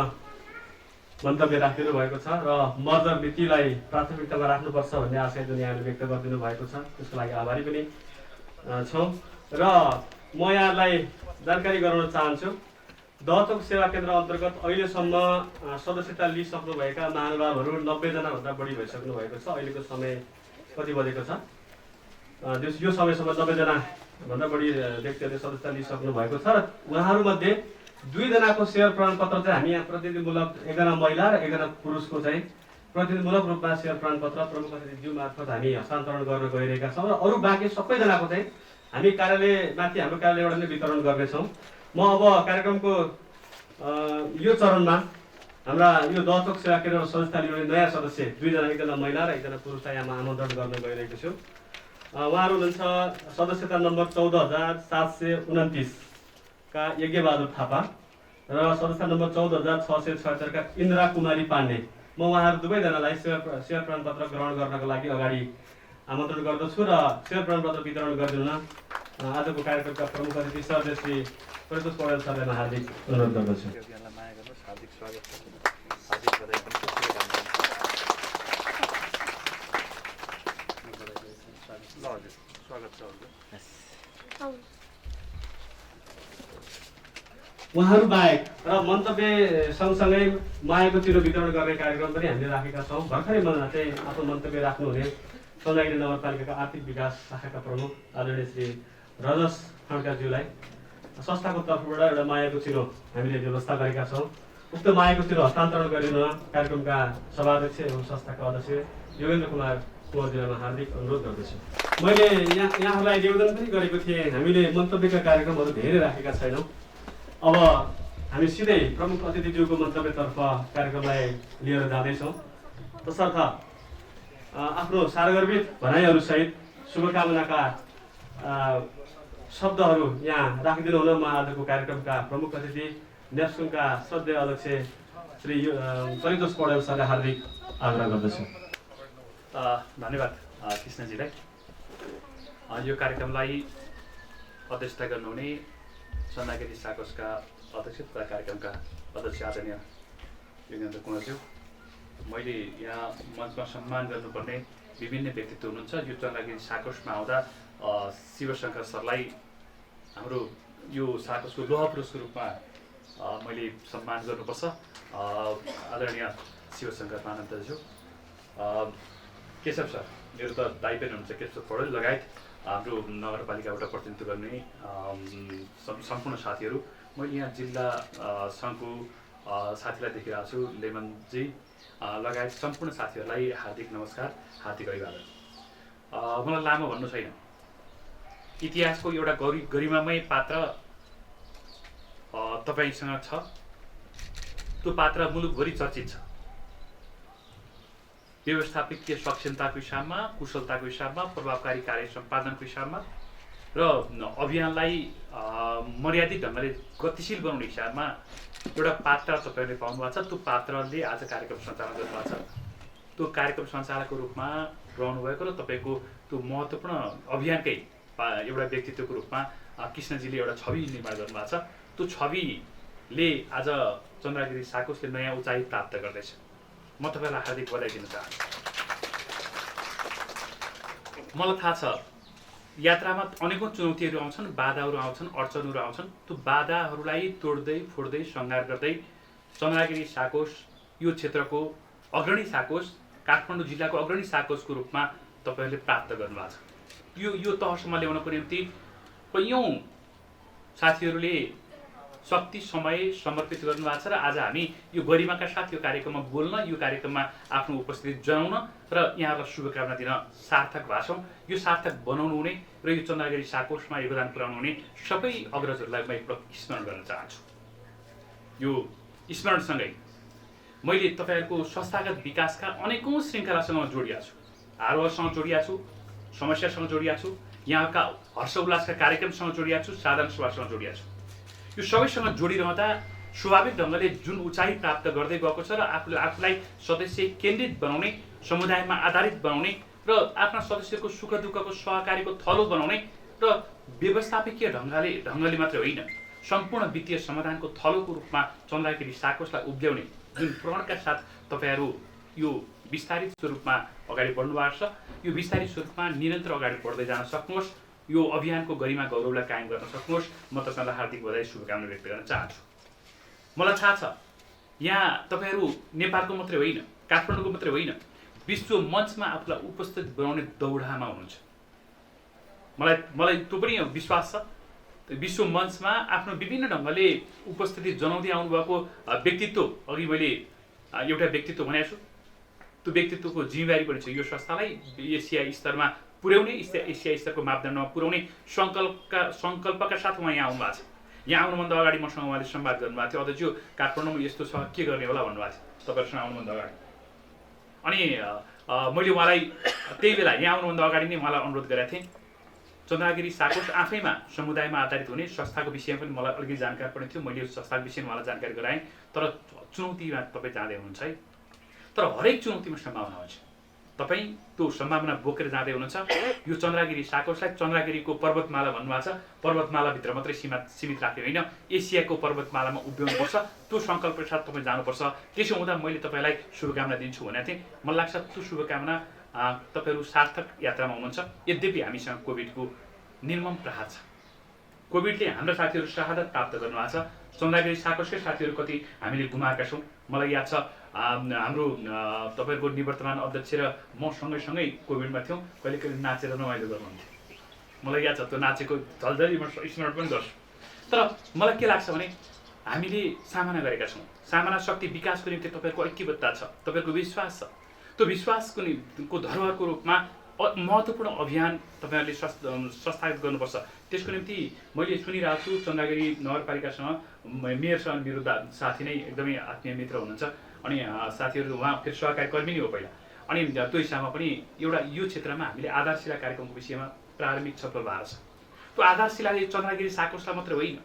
मन्तव्य राखिदिनु भएको छ र मर्जर नीतिलाई प्राथमिकतामा राख्नुपर्छ भन्ने आशय जुन यहाँले व्यक्त गरिदिनु भएको छ त्यसको लागि आभारी पनि छौँ। र म यहाँलाई जानकारी गराउन चाहन्छु, दहचोक सेवा केन्द्र अन्तर्गत अहिलेसम्म सदस्यता लिइसक्नुभएका महानुभावहरू 90 जनाभन्दा बढी भइसक्नु भएको छ। अहिलेको समय कति बजेको छ? यो समयसम्म 90 जनाभन्दा बढी व्यक्तिहरूले सदस्यता लिइसक्नु भएको छ र उहाँहरूमध्ये 2 जनाको सेयर प्रमाणपत्र चाहिँ हामी यहाँ प्रतिनिधिमूलक 1 जना महिला र 1 जना पुरुषको चाहिँ प्रतिनिधिमूलक रूपमा सेयर प्रमाणपत्र प्रमुख अतिथिज्यू मार्फत हामी हस्तान्तरण गर्न गइरहेका छौँ र अरू बाँकी सबैजनाको चाहिँ हामी कार्यालयमाथि हाम्रो कार्यालयबाट नै वितरण गर्नेछौँ। म अब कार्यक्रमको यो चरणमा हाम्रा यो दहचोक सेवा केन्द्र संस्था लिने नयाँ सदस्य 2 जना, 1 जना महिला र 1 जना पुरुषलाई यहाँ आमन्त्रण गर्न गइरहेको छु। उहाँहरू हुनुहुन्छ सदस्यता नम्बर 14729 का यज्ञबहादुर थापा र सदस्यता नम्बर 14676 का इन्द्रा कुमारी पाण्डे। म उहाँहरू दुवैजनालाई सेयर प्रमाणपत्र ग्रहण गर्नको लागि अगाडि आमन्त्रण गर्दछु र सेयर प्रमाणपत्र वितरण गरिदिन आजको कार्यक्रमका प्रमुख अतिथि सर श्री परितोष पौडेल सरलाई म हार्दिक अनुरोध गर्दछु। उहाँहरू बाहेक र मन्तव्य सँगसँगै मायाको चिरो वितरण गर्ने कार्यक्रम पनि हामीले राखेका छौँ। भर्खरै चाहिँ आफ्नो मन्तव्य राख्नुहुने चन्दागिरी नगरपालिकाका आर्थिक विकास शाखाका प्रमुख आदरणीय श्री रजस खड्काज्यूलाई संस्थाको तर्फबाट एउटा मायाको चिनो हामीले व्यवस्था गरेका छौँ। उक्त मायाको चिनो हस्तान्तरण गरिन कार्यक्रमका सभाध्यक्ष एवं संस्थाका अध्यक्ष योगेन्द्र कुमार कुँवरज्यूमा हार्दिक अनुरोध गर्दछु। मैले यहाँहरूलाई निवेदन पनि गरेको थिएँ, हामीले मन्तव्यका कार्यक्रमहरू धेरै राखेका छैनौँ। अब हामी सिधै प्रमुख अतिथिज्यूको मन्तव्यतर्फ कार्यक्रमलाई लिएर जाँदैछौँ। तसर्थ आफ्नो सारगर्भित भनाइहरूसहित शुभकामनाका शब्दहरू यहाँ राखिदिनु हुन म आजको कार्यक्रमका प्रमुख अतिथि नेप्सुङका श्रद्धेय अध्यक्ष श्री परितोष पौडेल सरलाई हार्दिक आग्रह गर्दछु। धन्यवाद कृष्णजीलाई। यो कार्यक्रमलाई अध्यक्षता गर्नुहुने चन्द्रगिरी साकोसका अध्यक्ष तथा कार्यक्रमका अध्यक्ष आदरणीय योगेन्द्र कुँवरज्यू, मैले यहाँ मञ्चमा सम्मान गर्नुपर्ने विभिन्न व्यक्तित्व हुनुहुन्छ। यो चन्द्रगिरी साकोसमा आउँदा शिवशङ्कर सरलाई हाम्रो यो साकोसको लोह पुरुषको रूपमा मैले सम्मान गर्नुपर्छ। आदरणीय शिवशङ्कर मानन्दज्यू, केशव सर, मेरो त दाइ पनि हुनुहुन्छ केशव पौडेल लगायत हाम्रो नगरपालिकाबाट प्रतिनिधित्व गर्ने सम्पूर्ण साथीहरू, मैले यहाँ जिल्ला सङ्घको साथीलाई देखिरहेको छु, लेमनजी लगायत सम्पूर्ण साथीहरूलाई हार्दिक नमस्कार, हार्दिक अभिवादन। मलाई लामो भन्नु छैन, इतिहासको एउटा गरिमामय पात्र तपाईँसँग छ। त्यो पात्र मुलुकभरि चर्चित छ। व्यवस्थापकीय सक्षमताको हिसाबमा, कुशलताको हिसाबमा, प्रभावकारी कार्य सम्पादनको हिसाबमा र अभियानलाई मर्यादित ढङ्गले गतिशील बनाउने हिसाबमा एउटा पात्र तपाईँले पाउनु भएको छ। त्यो पात्रले आज कार्यक्रम सञ्चालन गर्नुभएको छ। त्यो कार्यक्रम सञ्चालकको रूपमा रहनुभएको र तपाईँको त्यो महत्त्वपूर्ण अभियानकै एउटा व्यक्तित्वको रूपमा कृष्णजीले एउटा छवि निर्माण गर्नुभएको छ। त्यो छविले आज चन्द्रगिरी साकोसले नयाँ उचाइ प्राप्त गर्दैछ। म तपाईँलाई हार्दिक बधाई दिन चाहन्छु। मलाई थाहा छ यात्रामा अनेकौँ चुनौतीहरू आउँछन्, बाधाहरू आउँछन्, अडचनहरू आउँछन्। त्यो बाधाहरूलाई तोड्दै फोड्दै सङ्घार गर्दै चन्द्रगिरी साकोस यो क्षेत्रको अग्रणी साकोस, काठमाडौँ जिल्लाको अग्रणी साकोसको रूपमा तपाईँहरूले प्राप्त गर्नुभएको छ। यो तहसम्म ल्याउनको निम्ति कैयौँ साथीहरूले शक्ति समय समर्पित गर्नुभएको छ र आज हामी यो गरिमाका साथ यो कार्यक्रममा बोल्न, यो कार्यक्रममा आफ्नो उपस्थिति जनाउन र यहाँहरूलाई शुभकामना दिन सार्थक भएको छौँ। यो सार्थक बनाउनु हुने र यो चन्द्रगिरी साकोसमा योगदान पुर्याउनु हुने सबै अग्रजहरूलाई म एकपटक स्मरण गर्न चाहन्छु। यो स्मरणसँगै मैले तपाईँहरूको संस्थागत विकासका अनेकौँ श्रृङ्खलासँग जोडिएको छु, आरोहसँग जोडिएको छु, समस्यासँग जोडिएको छु, यहाँका हर्ष उल्लासका कार्यक्रमसँग जोडिएको छु, साधारण सभासँग जोडिएको छु। यो सबैसँग जोडिरहँदा स्वाभाविक ढङ्गले जुन उचाइ प्राप्त गर्दै गएको छ र आफूलाई सदस्य केन्द्रित बनाउने, समुदायमा आधारित बनाउने र आफ्ना सदस्यको सुख दुःखको सहकारीको थलो बनाउने र व्यवस्थापकीय ढङ्गले मात्रै होइन, सम्पूर्ण वित्तीय समाधानको थलोको रूपमा चन्द्रगिरी साकोसलाई उभ्याउने जुन प्रणका साथ तपाईँहरू यो विस्तारित स्वरूपमा अगाडि बढ्नु भएको छ, यो विस्तारित स्वरूपमा निरन्तर अगाडि बढ्दै जान सक्नुहोस्, यो अभियानको गरिमा गौरवलाई कायम गर्न सक्नुहोस्। म तपाईँलाई हार्दिक बधाई शुभकामना व्यक्त गर्न चाहन्छु। मलाई थाहा छ यहाँ तपाईँहरू नेपालको मात्रै होइन, काठमाडौँको मात्रै होइन, विश्व मञ्चमा आफूलाई उपस्थित बनाउने दौडामा हुनुहुन्छ। मलाई त्यो पनि विश्वास छ। विश्व मञ्चमा आफ्नो विभिन्न ढङ्गले उपस्थिति जनाउँदै आउनुभएको व्यक्तित्व, अघि मैले एउटा व्यक्तित्व भनेको छु, त्यो व्यक्तित्वको जिम्मेवारी पनि छ यो संस्थालाई एसिया स्तरमा पुर्याउने, एसिया स्तरको मापदण्डमा पुर्याउने सङ्कल्पका साथ उहाँ यहाँ आउनुभएको छ। यहाँ आउनुभन्दा अगाडि मसँग उहाँले संवाद गर्नुभएको थियो, अध्यक्ष काठमाडौँमा यस्तो छ के गर्ने होला भन्नुभएको थियो तपाईँहरूसँग आउनुभन्दा अगाडि। अनि मैले उहाँलाई त्यही बेला यहाँ आउनुभन्दा अगाडि नै उहाँलाई अनुरोध गरेको थिएँ, चन्द्रगिरी साकोस आफैमा समुदायमा आधारित हुने संस्थाको विषयमा पनि मलाई अलिकति जानकारी पनि थियो। मैले यो संस्थाको विषयमा उहाँलाई जानकारी गराएँ, तर चुनौतीमा तपाईँ जाँदै हुनुहुन्छ है। तर हरेक चुनौतीमा सम्भावना हुन्छ, तपाईँ त्यो सम्भावना बोकेर जाँदै हुनुहुन्छ। यो चन्द्रगिरी साकोसलाई चन्द्रगिरीको पर्वतमाला भन्नुभएको छ, पर्वतमालाभित्र मात्रै सीमित राख्ने होइन, एसियाको पर्वतमालामा उभ्याउनुपर्छ। त्यो सङ्कल्पका साथ तपाईँ जानुपर्छ। त्यसो हुँदा मैले तपाईँलाई शुभकामना दिन्छु भनेको थिएँ। मलाई लाग्छ त्यो शुभकामना तपाईँहरू सार्थक यात्रामा हुनुहुन्छ। यद्यपि हामीसँग कोभिडको निर्मम प्रहार छ। कोभिडले हाम्रा साथीहरू शहादत प्राप्त गर्नुभएको छ। चन्द्रगिरी साकोसकै साथीहरू कति हामीले गुमाएका छौँ। मलाई याद छ हाम्रो तपाईँहरूको निवर्तमान अध्यक्ष र म सँगै कोभिडमा थियौँ। कहिले नाचेर रमाइलो गर्नुहुन्थ्यो। मलाई याद छ त्यो नाचेको झल्झली म स्मरण पनि गर्छु। तर मलाई के लाग्छ भने हामीले सामना गरेका छौँ। सामना शक्ति विकासको निम्ति तपाईँहरूको ऐक्यबद्धता छ, तपाईँहरूको विश्वास छ। त्यो विश्वासको धरोहरको रूपमा महत्त्वपूर्ण अभियान तपाईँहरूले संस्थागत गर्नुपर्छ। त्यसको निम्ति मैले सुनिरहेको छु चन्द्रगिरी नगरपालिकासँग मेयरसँग मेरो साथी नै एकदमै आत्मीय मित्र हुनुहुन्छ अनि साथीहरू उहाँ फेरि सहकारी कर्मी नै हो पहिला। अनि त्यो हिसाबमा पनि एउटा यो क्षेत्रमा हामीले आधारशिला कार्यक्रमको विषयमा प्रारम्भिक छलफल भएको छ। त्यो आधारशिलाले चन्द्रगिरी साकोसलाई मात्रै होइन,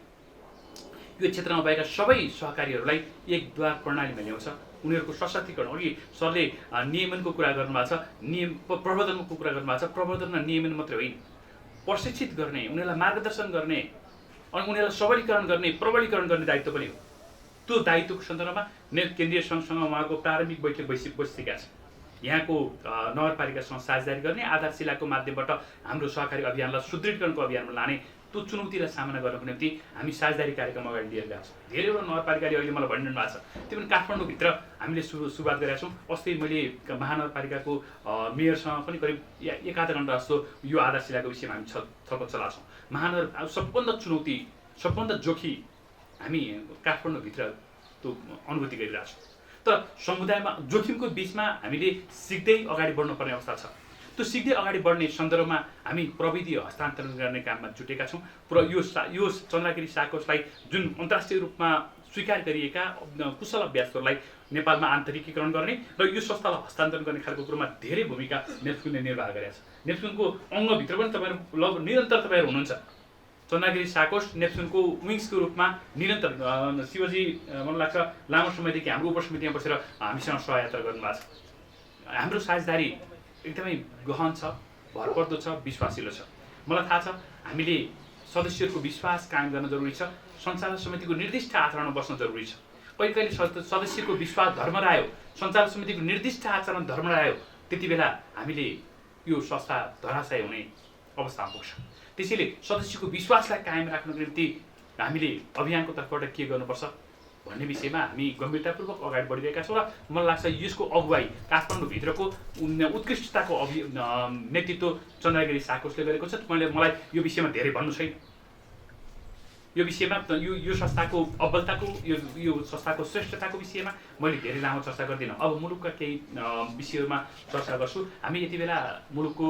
यो क्षेत्रमा भएका सबै सहकारीहरूलाई एक द्वार प्रणालीमा ल्याउँछ। उनीहरूको सशक्तिकरण, अघि सरले नियमनको कुरा गर्नुभएको छ, नियम प्रवर्धनको कुरा गर्नुभएको छ। प्रवर्धन र नियमन मात्रै होइन, प्रशिक्षित गर्ने, उनीहरूलाई मार्गदर्शन गर्ने अनि उनीहरूलाई सबलीकरण गर्ने, प्रबलीकरण गर्ने दायित्व पनि हो। त्यो दायित्वको सन्दर्भमा केन्द्रीय सङ्घसँग उहाँको प्रारम्भिक बैठक बसिसकेका छ। यहाँको नगरपालिकासँग साझेदारी गर्ने, आधारशिलाको माध्यमबाट हाम्रो सहकारी अभियानलाई सुदृढीकरणको अभियानमा लाने, त्यो चुनौतीलाई सामना गर्नको निम्ति हामी साझेदारी कार्यक्रम अगाडि लिएर गएका छौँ। धेरैवटा नगरपालिकाले अहिले मलाई भनिरहनु भएको छ, त्यो पनि काठमाडौँभित्र हामीले सुरुवात गरेका छौँ। अस्ति मैले महानगरपालिकाको मेयरसँग पनि करिब 1-आधा घन्टा जस्तो यो आधारशिलाको विषयमा हामी छलफल चलाएको छौँ। महानगर सबभन्दा चुनौती, सबभन्दा जोखिम हामी काठमाडौँभित्र त्यो अनुभूति गरिरहेको छौँ। तर समुदायमा जोखिमको बिचमा हामीले सिक्दै अगाडि बढ्नुपर्ने अवस्था छ। त्यो सिक्दै अगाडि बढ्ने सन्दर्भमा हामी प्रविधि हस्तान्तरण गर्ने काममा जुटेका छौँ। यो चन्द्रगिरी साकोसलाई जुन अन्तर्राष्ट्रिय रूपमा स्वीकार गरिएका कुशल अभ्यासहरूलाई नेपालमा आन्तरिकीकरण गर्ने र यो संस्थालाई हस्तान्तरण गर्ने खालको कुरोमा धेरै भूमिका नेप्सुनले निर्वाह गरेका छ। नेप्सुनको अङ्गभित्र पनि तपाईँहरू निरन्तर तपाईँहरू हुनुहुन्छ। चन्द्रगिरी साकोस नेप्सुनको विङ्सको रूपमा निरन्तर शिवजी मलाई लाग्छ लामो समयदेखि हाम्रो उपसमितिमा बसेर हामीसँग सहयात्रा गर्नुभएको छ। हाम्रो साझेदारी एकदमै गहन छ, भरपर्दो छ, विश्वासिलो छ। मलाई थाहा छ हामीले सदस्यहरूको विश्वास कायम गर्न जरुरी छ। सञ्चालन समितिको निर्दिष्ट आचरणमा बस्न जरुरी छ। कहिले सदस्यको विश्वास धर्मरायो, सञ्चालन समितिको निर्दिष्ट आचरण धर्मरायो, त्यति बेला हामीले यो संस्था धराशय हुने अवस्थामा पुग्छ। त्यसैले सदस्यको विश्वासलाई कायम राख्नको निम्ति हामीले अभियानको तर्फबाट के गर्नुपर्छ भन्ने विषयमा हामी गम्भीरतापूर्वक अगाडि बढिरहेका छौँ र मलाई लाग्छ यसको अगुवाई काठमाडौँभित्रको उत्कृष्टताको नेतृत्व चन्द्रगिरी साकोसले गरेको छ। मलाई यो विषयमा धेरै भन्नु छैन। यो विषयमा यो संस्थाको अव्वलताको, यो संस्थाको श्रेष्ठताको विषयमा मैले धेरै लामो चर्चा गर्दिनँ। अब मुलुकका केही विषयहरूमा चर्चा गर्छु। हामी यति बेला मुलुकको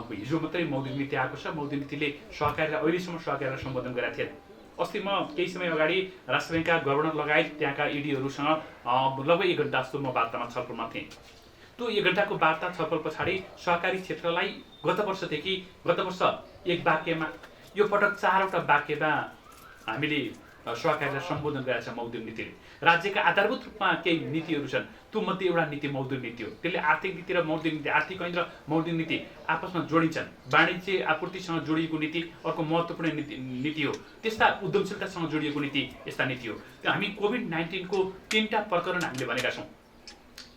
हिजो मात्रै मौद्रिक नीति आएको छ। मौद्रिक नीतिले सहकारीलाई अहिलेसम्म सहकारीलाई सम्बोधन गरेका थिएन। अस्ति म केही समय अगाडि राष्ट्र ब्याङ्कका गभर्नर लगायत त्यहाँका इडीहरूसँग लगभग 1 घन्टा जस्तो म वार्तामा छलफलमा थिएँ। त्यो 1 घन्टाको वार्ता छलफल पछाडि सहकारी क्षेत्रलाई गत वर्ष एक वाक्यमा, यो पटक 4वटा वाक्यमा हामीले सहकारीलाई सम्बोधन गरेका छ मौद्रिक नीतिले। राज्यका आधारभूत रूपमा केही नीतिहरू छन्, त्यो मध्ये एउटा नीति मौद्रिक नीति हो। त्यसले आर्थिक नीति र मौद्रिक नीति, आर्थिक ऐन र मौद्रिक नीति आपसमा जोडिन्छन्। वाणिज्य आपूर्तिसँग जोडिएको नीति अर्को महत्त्वपूर्ण नीति हो। त्यस्ता उद्यमशीलतासँग जोडिएको नीति यस्ता नीति हो। हामी कोभिड-19 को 3टा प्रकरण हामीले भनेका छौँ।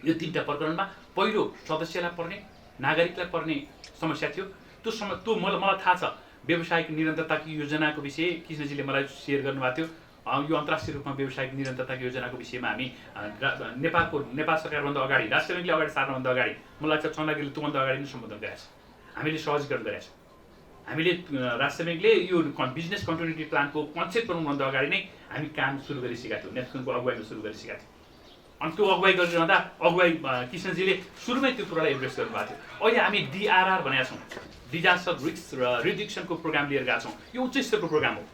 यो 3टा प्रकरणमा पहिलो सदस्यलाई पर्ने, नागरिकलाई पर्ने समस्या थियो। त्यो मलाई थाहा छ व्यावसायिक निरन्तरताको योजनाको विषय कृष्णजीले मलाई सेयर गर्नुभएको थियो। यो अन्तर्राष्ट्रिय रूपमा व्यावसायिक निरन्तरताको योजनाको विषयमा हामी नेपाल सरकारभन्दा अगाडि, राष्ट्र ब्याङ्कले अगाडि सार्नुभन्दा अगाडि मलाई लाग्छ चन्द्रगिरीले त्योभन्दा अगाडि नै सम्बोधन गरेका छ। हामीले सहजीकरण गरेका छौँ। हामीले राष्ट्र ब्याङ्कले यो बिजनेस कन्टिन्युटी प्लानको कन्सेप्ट बनाउनुभन्दा अगाडि नै हामी काम सुरु गरिसकेका थियौँ, नेप्सुनको अगुवाईमा सुरु गरिसकेका थियौँ। अनि त्यो अगुवाई गरिरहँदा कृष्णजीले सुरुमै त्यो कुरालाई एड्रेस गर्नुभएको थियो। अहिले हामी DRR भनेका छौँ, डिजास्टर रिस्क रिडक्सनको प्रोग्राम लिएर गएका छौँ। यो उच्च स्तरको प्रोग्राम हो।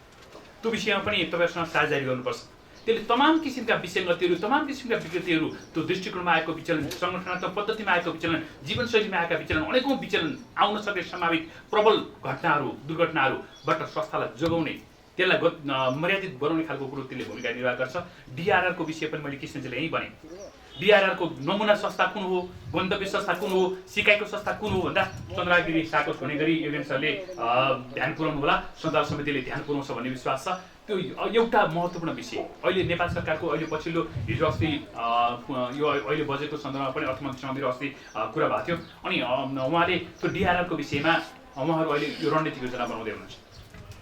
त्यो विषयमा पनि तपाईँहरूसँग साझेदारी गर्नुपर्छ। त्यसले तमाम किसिमका विसङ्गतिहरू, तमाम किसिमका विकृतिहरू, त्यो दृष्टिकोणमा आएको विचलन, सङ्गठनात्मक पद्धतिमा आएको विचलन, जीवनशैलीमा आएका विचलन, अनेकौँ विचलन आउन सक्ने सम्भावित प्रबल घटनाहरू, दुर्घटनाहरूबाट संस्थालाई जोगाउने, त्यसलाई मर्यादित बनाउने खालको कुरो त्यसले भूमिका निर्वाह गर्छ। DRR को विषय पनि मैले कृष्णजीले यहीँ भने। DRR को नमुना संस्था कुन हो, गन्तव्य संस्था कुन हो, सिकाइको संस्था कुन हो भन्दा चन्द्रगिरी साकोस हुने गरी योगेन्द्रले ध्यान पुर्याउनु होला, सञ्चालन समितिले ध्यान पुर्याउँछ भन्ने विश्वास छ। त्यो एउटा महत्त्वपूर्ण विषय। अहिले नेपाल सरकारको अहिले पछिल्लो हिजो अस्ति यो अहिले बजेटको सन्दर्भमा पनि अर्थमन्त्रीसँग मेरो अस्ति कुरा भएको थियो। अनि उहाँले त्यो DRR को विषयमा उहाँहरू अहिले यो रणनीतिक योजना बनाउँदै हुनुहुन्छ।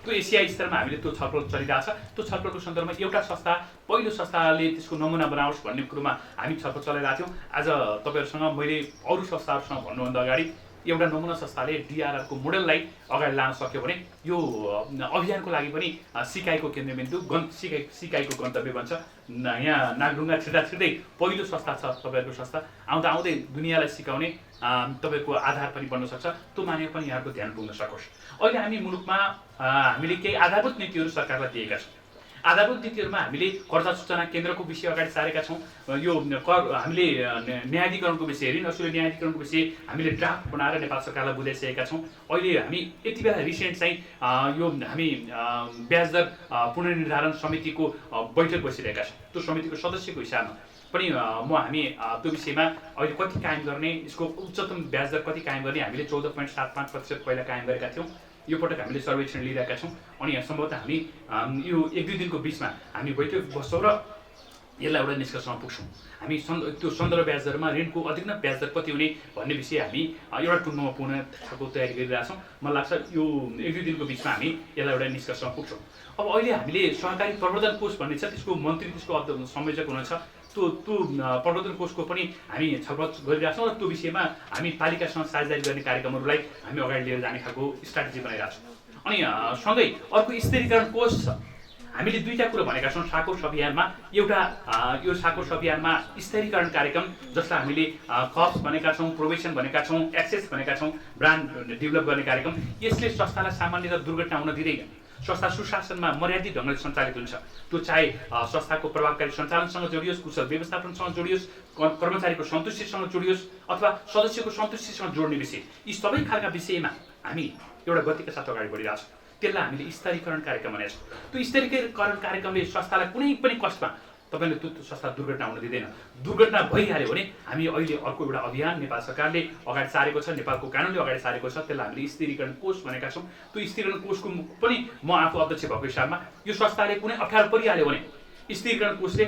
त्यो एसियाई स्तरमा हामीले त्यो छलफल चलिरहेको छ। त्यो छलफलको सन्दर्भमा एउटा संस्था, पहिलो संस्थाले त्यसको नमुना बनाओस् भन्ने कुरोमा हामी छलफल चलाइरहेको थियौँ। आज तपाईँहरूसँग मैले अरू संस्थाहरूसँग भन्नुभन्दा अगाडि एउटा नमुना संस्थाले डिआरआरको मोडेललाई अगाडि लान सक्यो भने यो अभियानको लागि पनि सिकाइको केन्द्रबिन्दु सिकाइको गन्तव्य बन्छ। यहाँ नागढुङ्गा छिर्दै पहिलो संस्था छ तपाईँहरूको संस्था, आउँदा आउँदै दुनियाँलाई सिकाउने तपाईँको आधार पनि बन्न सक्छ। त्यो मानेको पनि यहाँको ध्यान पुग्न सकोस्। अहिले हामी मुलुकमा हामीले केही आधारभूत नीतिहरू सरकारलाई दिएका छौँ। आधारभूत नीतिहरूमा हामीले कर्जा सूचना केन्द्रको विषय अगाडि सारेका छौँ। यो हामीले न्यायाधिकरणको विषय, ऋण असुली न्यायाधिकरणको विषय हामीले ड्राफ्ट बनाएर नेपाल सरकारलाई बुझाइसकेका छौँ। अहिले हामी यति बेला रिसेन्ट चाहिँ यो हामी ब्याज दर पुनर्निर्धारण समितिको बैठक बसिरहेका छौँ। त्यो समितिको सदस्यको हिसाबमा पनि हामी त्यो विषयमा अहिले कति कायम गर्ने, यसको उच्चतम ब्याज दर कति कायम गर्ने हामीले 14.75% पहिला कायम गरेका थियौँ। यो पटक हामीले सर्वेक्षण लिइरहेका छौँ अनि सम्भवतः हामी यो 1-2 दिनको बिचमा हामी बैठक बस्छौँ र यसलाई एउटा निष्कर्षमा पुग्छौँ। हामी त्यो सन्दर्भ ब्याज दरमा ऋणको अधिकतम ब्याज दर कति हुने भन्ने विषय हामी एउटा टुङ्गोमा पुग्ने खालको तयारी गरिरहेछौँ। मलाई लाग्छ यो 1-2 दिनको बिचमा हामी यसलाई एउटा निष्कर्षमा पुग्छौँ। अब अहिले हामीले सहकारी प्रवर्धन कोष भन्ने छ, त्यसको मन्त्री त्यसको संयोजक हुनुहुन्छ। त्यो प्रवर्धन कोषको पनि हामी छलफल गरिरहेछौँ र त्यो विषयमा हामी पालिकासँग साझेदारी गर्ने कार्यक्रमहरूलाई हामी अगाडि लिएर जाने खालको स्ट्राटेजी बनाइरहेछौँ। अनि सँगै अर्को स्थिरीकरण कोष छ। हामीले दुईटा कुरो भनेका छौँ साकोस अभियानमा। एउटा यो साकोस अभियानमा स्थिरीकरण कार्यक्रम जसलाई हामीले कप्स भनेका छौँ, प्रोबेसन भनेका छौँ, एक्सेस भनेका छौँ, ब्रान्ड डेभलप गर्ने कार्यक्रम। यसले संस्थालाई सामान्यतः दुर्घटना हुन दिँदैन। संस्था सुशासनमा मर्यादित ढङ्गले सञ्चालित हुन्छ। त्यो चाहे संस्थाको प्रभावकारी सञ्चालनसँग जोडियोस्, कुशल व्यवस्थापनसँग जोडियोस्, कर्मचारीको सन्तुष्टिसँग जोडियोस् अथवा सदस्यको सन्तुष्टिसँग जोड्ने विषय, यी सबै खालका विषयमा हामी एउटा गतिका साथ अगाडि बढिरहेछौँ। त्यसलाई हामीले स्तरीकरण कार्यक्रम भनेका छौँ। त्यो स्तरीकरण कार्यक्रमले संस्थालाई कुनै पनि कष्टमा तपाईँले त्यो संस्था दुर्घटना हुन दिँदैन। दुर्घटना भइहाल्यो भने हामी अहिले अर्को एउटा अभियान नेपाल सरकारले अगाडि सारेको छ, नेपालको कानुनले अगाडि सारेको छ, त्यसलाई हामीले स्थिरीकरण कोष भनेका छौँ। त्यो स्थिरीकरण कोषको पनि म आफू अध्यक्ष भएको हिसाबमा यो संस्थाले कुनै अप्ठ्यारो परिहाल्यो भने स्थिरीकरण कोषले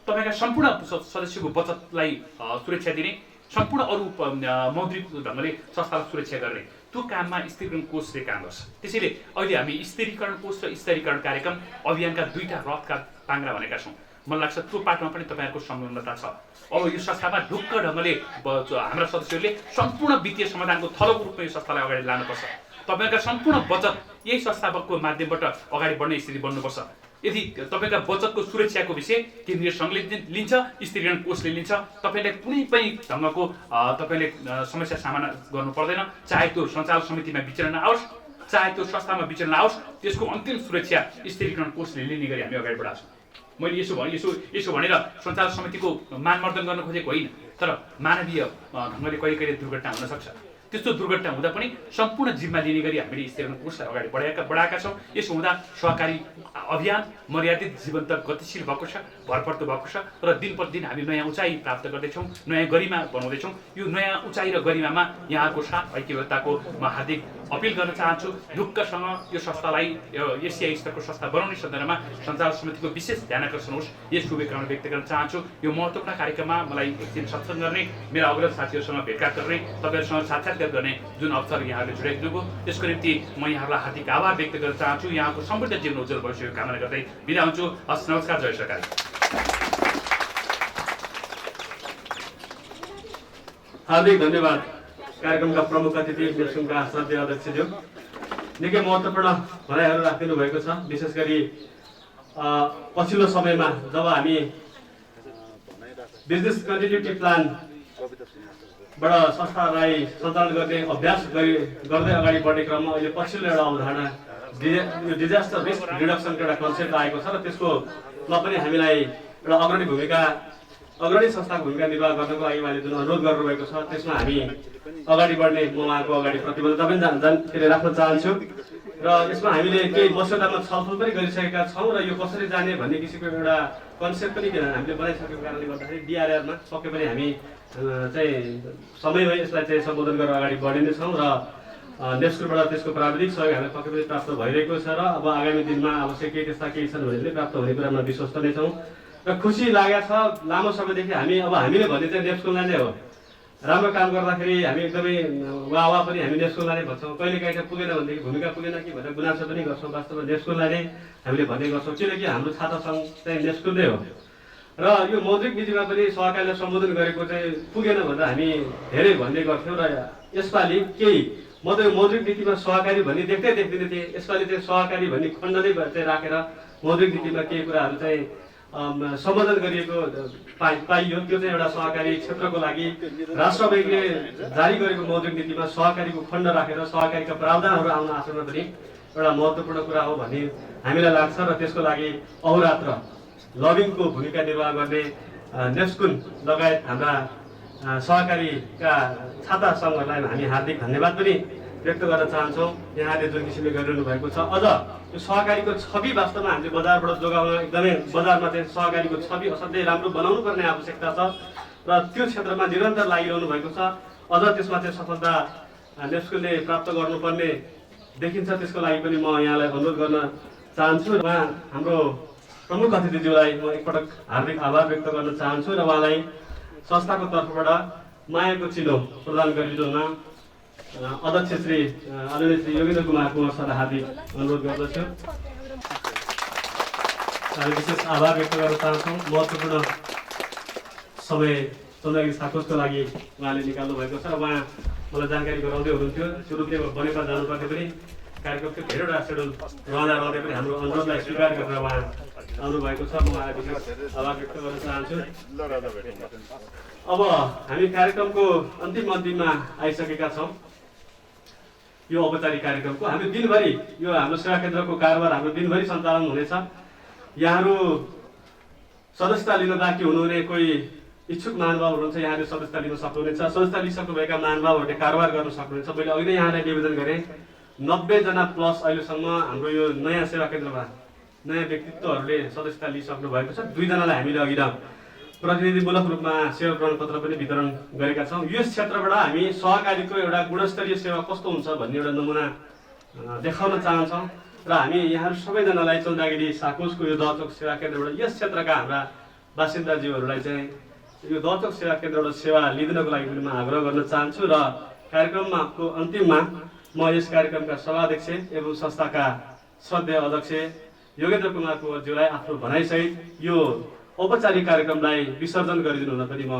तपाईँका सम्पूर्ण सदस्यको बचतलाई सुरक्षा दिने, सम्पूर्ण अरू मौद्रिक ढङ्गले संस्थालाई सुरक्षा गर्ने त्यो काममा स्थिरीकरण कोषले काम गर्छ। त्यसैले अहिले हामी स्थिरीकरण कोष र स्तरीकरण कार्यक्रम अभियानका दुईटा रथका पाङ्ग्रा भनेका छौँ। मलाई लाग्छ त्यो पाटोमा पनि तपाईँहरूको संलग्नता छ। अब यो संस्थामा ढुक्क ढङ्गले हाम्रा सदस्यहरूले सम्पूर्ण वित्तीय समाधानको थलोको रूपमा यो संस्थालाई अगाडि लानुपर्छ। तपाईँका सम्पूर्ण बचत यही संस्थाको माध्यमबाट अगाडि बढ्ने स्थिति बन्नुपर्छ। यदि तपाईँका बचतको सुरक्षाको विषय केन्द्रीय सङ्घले लिन्छ, स्थिरीकरण कोषले लिन्छ, तपाईँलाई कुनै पनि ढङ्गको तपाईँले समस्या सामना गर्नु पर्दैन। चाहे त्यो सञ्चालक समितिमा विचरण आओस्, चाहे त्यो संस्थामा विचरण आओस्, त्यसको अन्तिम सुरक्षा स्थिरीकरण कोषले लिने गरी हामी अगाडि बढाएको छौँ। मैले यसो भनेर सञ्चालक समितिको मानमर्दन गर्न खोजेको होइन, तर मानवीय ढङ्गले कहिले कहिले दुर्घटना हुन सक्छ। त्यस्तो दुर्घटना हुँदा पनि सम्पूर्ण जिम्मा लिने गरी हामीले स्थिरीकरण कोषलाई अगाडि बढाएका छौँ। यसो हुँदा सहकारी अभियान मर्यादित जीवन्त गतिशील भएको छ, भरपर्दो भएको छ र दिन प्रतिदिन हामी नयाँ उचाइ प्राप्त गर्दैछौँ, नयाँ गरिमा बनाउँदैछौँ। यो नयाँ उचाइ र गरिमामा यहाँको साथ ऐक्यबद्धताको म हार्दिक अपिल गर्न चाहन्छु। ढुक्कसँग यो संस्थालाई एसियाई स्तरको संस्था बनाउने सन्दर्भमा सञ्चालक समितिको विशेष ध्यान आकर्षण होस्, यस शुभकामना व्यक्त गर्न चाहन्छु। यो महत्त्वपूर्ण कार्यक्रममा मलाई एकदिन सत्सङ्ग गर्ने, मेरा अग्रज साथीहरूसँग भेटघाट गर्ने, तपाईँहरूसँग साक्षात्कार गर्ने जुन अवसर यहाँहरूले जुटाइदिनुभयो त्यसको निम्ति म यहाँहरूलाई हार्दिक आभार व्यक्त गर्न चाहन्छु। यहाँको समृद्ध जीवन उज्जवल भविष्यको कामना गर्दै बिदा हुन्छु। हस्, नमस्कार, जय सरकार। हार्दिक धन्यवाद कार्यक्रमका प्रमुख अतिथि नेप्सुङका श्रद्धेय अध्यक्षज्यू। निकै महत्त्वपूर्ण भनाइहरू राखिदिनु भएको छ। विशेष गरी पछिल्लो समयमा जब हामी बिजनेस कन्टिन्युटी प्लानबाट संस्थालाई सञ्चालन गर्ने अभ्यास गर्दै अगाडि बढ्ने क्रममा अहिले पछिल्लो एउटा अवधारणा यो डिजास्टर रिस्क रिडक्सनको एउटा कन्सेप्ट आएको छ र त्यसको पनि हामीलाई एउटा अग्रणी संस्थाको भूमिका निर्वाह गर्नको लागि उहाँले जुन अनुरोध गर्नुभएको छ त्यसमा हामी अगाडि बढ्ने म उहाँको अगाडि प्रतिबद्धता पनि राख्न चाहन्छु। र यसमा हामीले केही मस्यौदामा छलफल पनि गरिसकेका छौँ र यो कसरी जाने भन्ने किसिमको एउटा कन्सेप्ट पनि हामीले बनाइसकेको कारणले गर्दाखेरि डिआरआरमा पक्कै पनि हामी चाहिँ समयमै यसलाई चाहिँ सम्बोधन गरेर अगाडि बढिनेछौँ र नेप्सुबाट त्यसको प्राविधिक सहयोग हामीलाई पक्कै पनि प्राप्त भइरहेको छ र अब आगामी दिनमा अवश्य केही छन् भने प्राप्त हुने कुरामा विश्वस्त नै छौँ र खुसी लागेको छ। लामो समयदेखि हामीले भने चाहिँ नेप्सुलाई नै हो, राम्रो काम गर्दाखेरि हामी एकदमै वाह पनि हामी नेप्सुलाई नै भन्छौँ। कहिले काहीँ चाहिँ पुगेन भनेदेखि भूमिका पुगेन कि भनेर गुनासो पनि गर्छौँ। वास्तवमा नेप्सुलाई नै हामीले भन्ने गर्छौँ, किनकि हाम्रो छात्र सङ्घ चाहिँ नेप्सु नै हो र यो मौद्रिक नीतिमा पनि सहकारीलाई सम्बोधन गरेको चाहिँ पुगेन भनेर हामी धेरै भन्ने गर्थ्यौँ र यसपालि केही म त यो मौद्रिक नीतिमा सहकारी भन्ने देख्दिनँ थिएँ। यसपालि चाहिँ सहकारी भन्ने खण्ड नै चाहिँ राखेर मौद्रिक नीतिमा केही कुराहरू चाहिँ सम्बोधन गरिएको पाइयो। त्यो चाहिँ एउटा सहकारी क्षेत्रको लागि राष्ट्र बैङ्कले जारी गरेको मौद्रिक नीतिमा सहकारीको खण्ड राखेर सहकारीका प्रावधानहरू आउन आफैमा पनि एउटा महत्त्वपूर्ण कुरा हो भन्ने हामीलाई लाग्छ र त्यसको लागि अहोरात्र लबिङको भूमिका निर्वाह गर्ने नेप्सकुन लगायत हाम्रा सहकारीका छाता सङ्घहरूलाई हामी हार्दिक धन्यवाद पनि व्यक्त गर्न चाहन्छौँ। यहाँले जुन किसिमले गरिरहनु भएको छ, अझ यो सहकारीको छवि वास्तवमा हामीले बजारबाट जोगाउन एकदमै बजारमा चाहिँ सहकारीको छवि असाध्यै राम्रो बनाउनु पर्ने आवश्यकता छ र त्यो क्षेत्रमा निरन्तर लागिरहनु भएको छ। अझ त्यसमा चाहिँ सफलता नेप्सकुनले प्राप्त गर्नुपर्ने देखिन्छ। त्यसको लागि पनि म यहाँलाई अनुरोध गर्न चाहन्छु र उहाँ हाम्रो प्रमुख अतिथिज्यूलाई म एकपटक हार्दिक आभार व्यक्त गर्न चाहन्छु र उहाँलाई संस्थाको तर्फबाट मायाको चिलो प्रदान गरिदिनुमा अध्यक्ष श्री आदरणीय श्री योगेन्द्र कुमार सरलाई हार्दिक अनुरोध गर्दछु। हामी विशेष आभार व्यक्त गर्न चाहन्छौँ। महत्त्वपूर्ण समय चन्द्रगिरी साकोसको लागि उहाँले निकाल्नु भएको छ र उहाँ मलाई जानकारी गराउँदै हुनुहुन्थ्यो। सुरुले बनेपा जानुपर्ने पनि कार्यक्रमको धेरैवटा सेड्युल रहँदै पनि हाम्रो अनुरोधलाई स्वीकार गरेर उहाँ आउनुभएको छ। म उहाँलाई विशेष आभार व्यक्त गर्न चाहन्छु। अब हामी कार्यक्रमको अन्तिममा आइसकेका छौँ। यो औपचारिक कार्यक्रमको हामी दिनभरि यो हाम्रो सेवा केन्द्रको कारोबार हाम्रो दिनभरि सञ्चालन हुनेछ। यहाँहरू सदस्यता लिन बाँकी हुनुहुने कोही इच्छुक महानुभाव हुनुहुन्छ, यहाँले सदस्यता लिन सक्नुहुनेछ। सदस्यता लिइसक्नुभएका महानुभावहरूले कारोबार गर्न सक्नुहुनेछ। मैले अघि नै यहाँलाई निवेदन गरेँ 90 जना प्लस अहिलेसम्म हाम्रो यो नयाँ सेवा केन्द्रमा नयाँ व्यक्तित्वहरूले सदस्यता लिइसक्नु भएको छ। 2 जनालाई हामीले अघि प्रतिनिधिमूलक रूपमा सेवा प्रमाणपत्र पनि वितरण गरेका छौँ। यस क्षेत्रबाट हामी सहकारीको एउटा गुणस्तरीय सेवा कस्तो हुन्छ भन्ने एउटा नमुना देखाउन चाहन्छौँ र हामी यहाँहरू सबैजनालाई चन्द्रगिरी साकोसको यो दहचोक सेवा केन्द्रबाट यस क्षेत्रका हाम्रा बासिन्दाज्यूहरूलाई चाहिँ यो दहचोक सेवा केन्द्रबाट सेवा लिदिनको लागि पनि म आग्रह गर्न चाहन्छु र कार्यक्रमको अन्तिममा म यस कार्यक्रमका सभाध्यक्ष एवं संस्थाका श्रद्धेय अध्यक्ष योगेन्द्र कुमार कुँवरज्यूलाई आफ्नो भनाइसहित यो औपचारिक कार्यक्रमलाई विसर्जन गरिदिनु हुन पनि म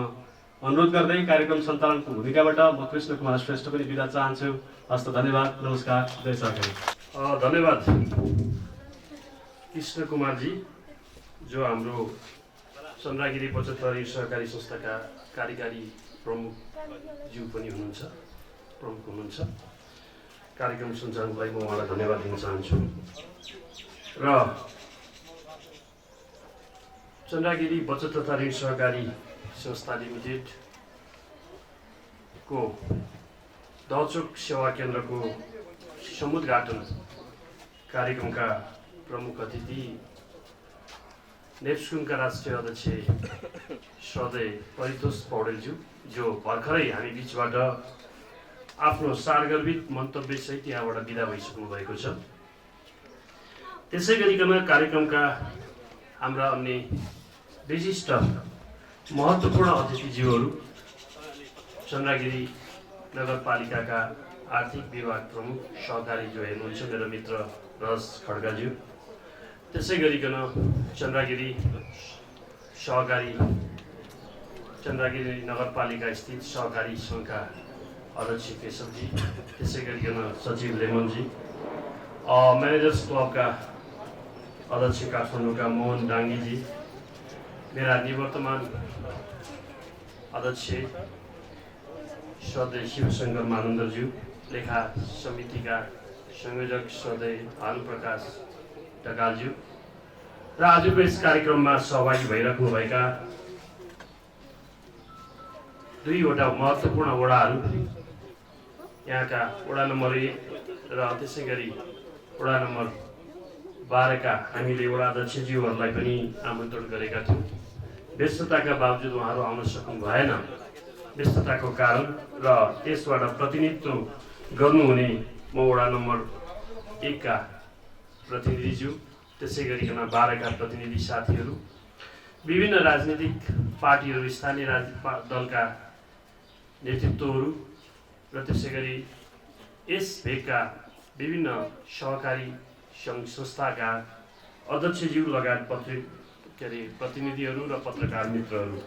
अनुरोध गर्दै कार्यक्रम सञ्चालनको भूमिकाबाट म कृष्ण कुमार श्रेष्ठ पनि बिदा चाहन्छु। हस्त धन्यवाद, नमस्कार, जय सहकारी। धन्यवाद कृष्ण कुमारजी, जो हाम्रो चन्द्रगिरी बचत ऋण सहकारी संस्थाका कार्यकारी प्रमुखज्यू पनि हुनुहुन्छ, प्रमुख हुनुहुन्छ। कार्यक्रम सञ्चालनको लागि म उहाँलाई धन्यवाद दिन चाहन्छु र चन्द्रगिरी बचत तथा ऋण सहकारी संस्था लिमिटेडको दहचोक सेवा केन्द्रको समुद्घाटन कार्यक्रमका प्रमुख अतिथि नेप्सकुनका राष्ट्रिय अध्यक्ष श्रद्धेय परितोष पौडेलज्यू, जो भर्खरै हामी बिचबाट आफ्नो सारगर्भित मन्तव्यसहित यहाँबाट बिदा भइसक्नु भएको छ। त्यसै गरिकन कार्यक्रमका हाम्रा अन्य विशिष्ट महत्त्वपूर्ण अतिथिज्यूहरू चन्द्रगिरी नगरपालिकाका आर्थिक विभाग प्रमुख सहकारी जो हेर्नुहुन्छ मेरो मित्र रस खड्काज्यू, त्यसै गरिकन चन्द्रगिरी नगरपालिका स्थित सहकारी सङ्घका अध्यक्ष केशवजी, त्यसै गरिकन सचिव लेमनजी, म्यानेजर्स क्लबका अध्यक्ष काठमाडौँका मोहन डाङ्गीजी, मेरा निवर्तमान अध्यक्ष श्रद्धेय शिवशङ्कर मानन्दज्यू, लेखा समितिका संयोजक श्रद्धेय भानुप्रकाश ढकालज्यू र आजको यस कार्यक्रममा सहभागी भइराख्नुभएका 2वटा महत्त्वपूर्ण वडाहरू, यहाँका वडा नम्बर 1 र त्यसै गरी वडा नम्बर 12 का हामीले वडा अध्यक्षज्यूहरूलाई पनि आमन्त्रण गरेका थियौँ। व्यस्तताका बावजुद उहाँहरू आउन सक्नु भएन। व्यस्तताको कारण र त्यसबाट प्रतिनिधित्व गर्नुहुने म वडा नम्बर 1 का प्रतिनिधिज्यू, त्यसै गरिकन 12 का प्रतिनिधि साथीहरू, विभिन्न राजनीतिक पार्टीहरू, स्थानीय राजनीतिक दलका नेतृत्वहरू र त्यसै गरी यस भेगका विभिन्न सहकारी सङ्घ संस्थाका अध्यक्षज्यू लगायत के अरे प्रतिनिधिहरू र पत्रकार मित्रहरू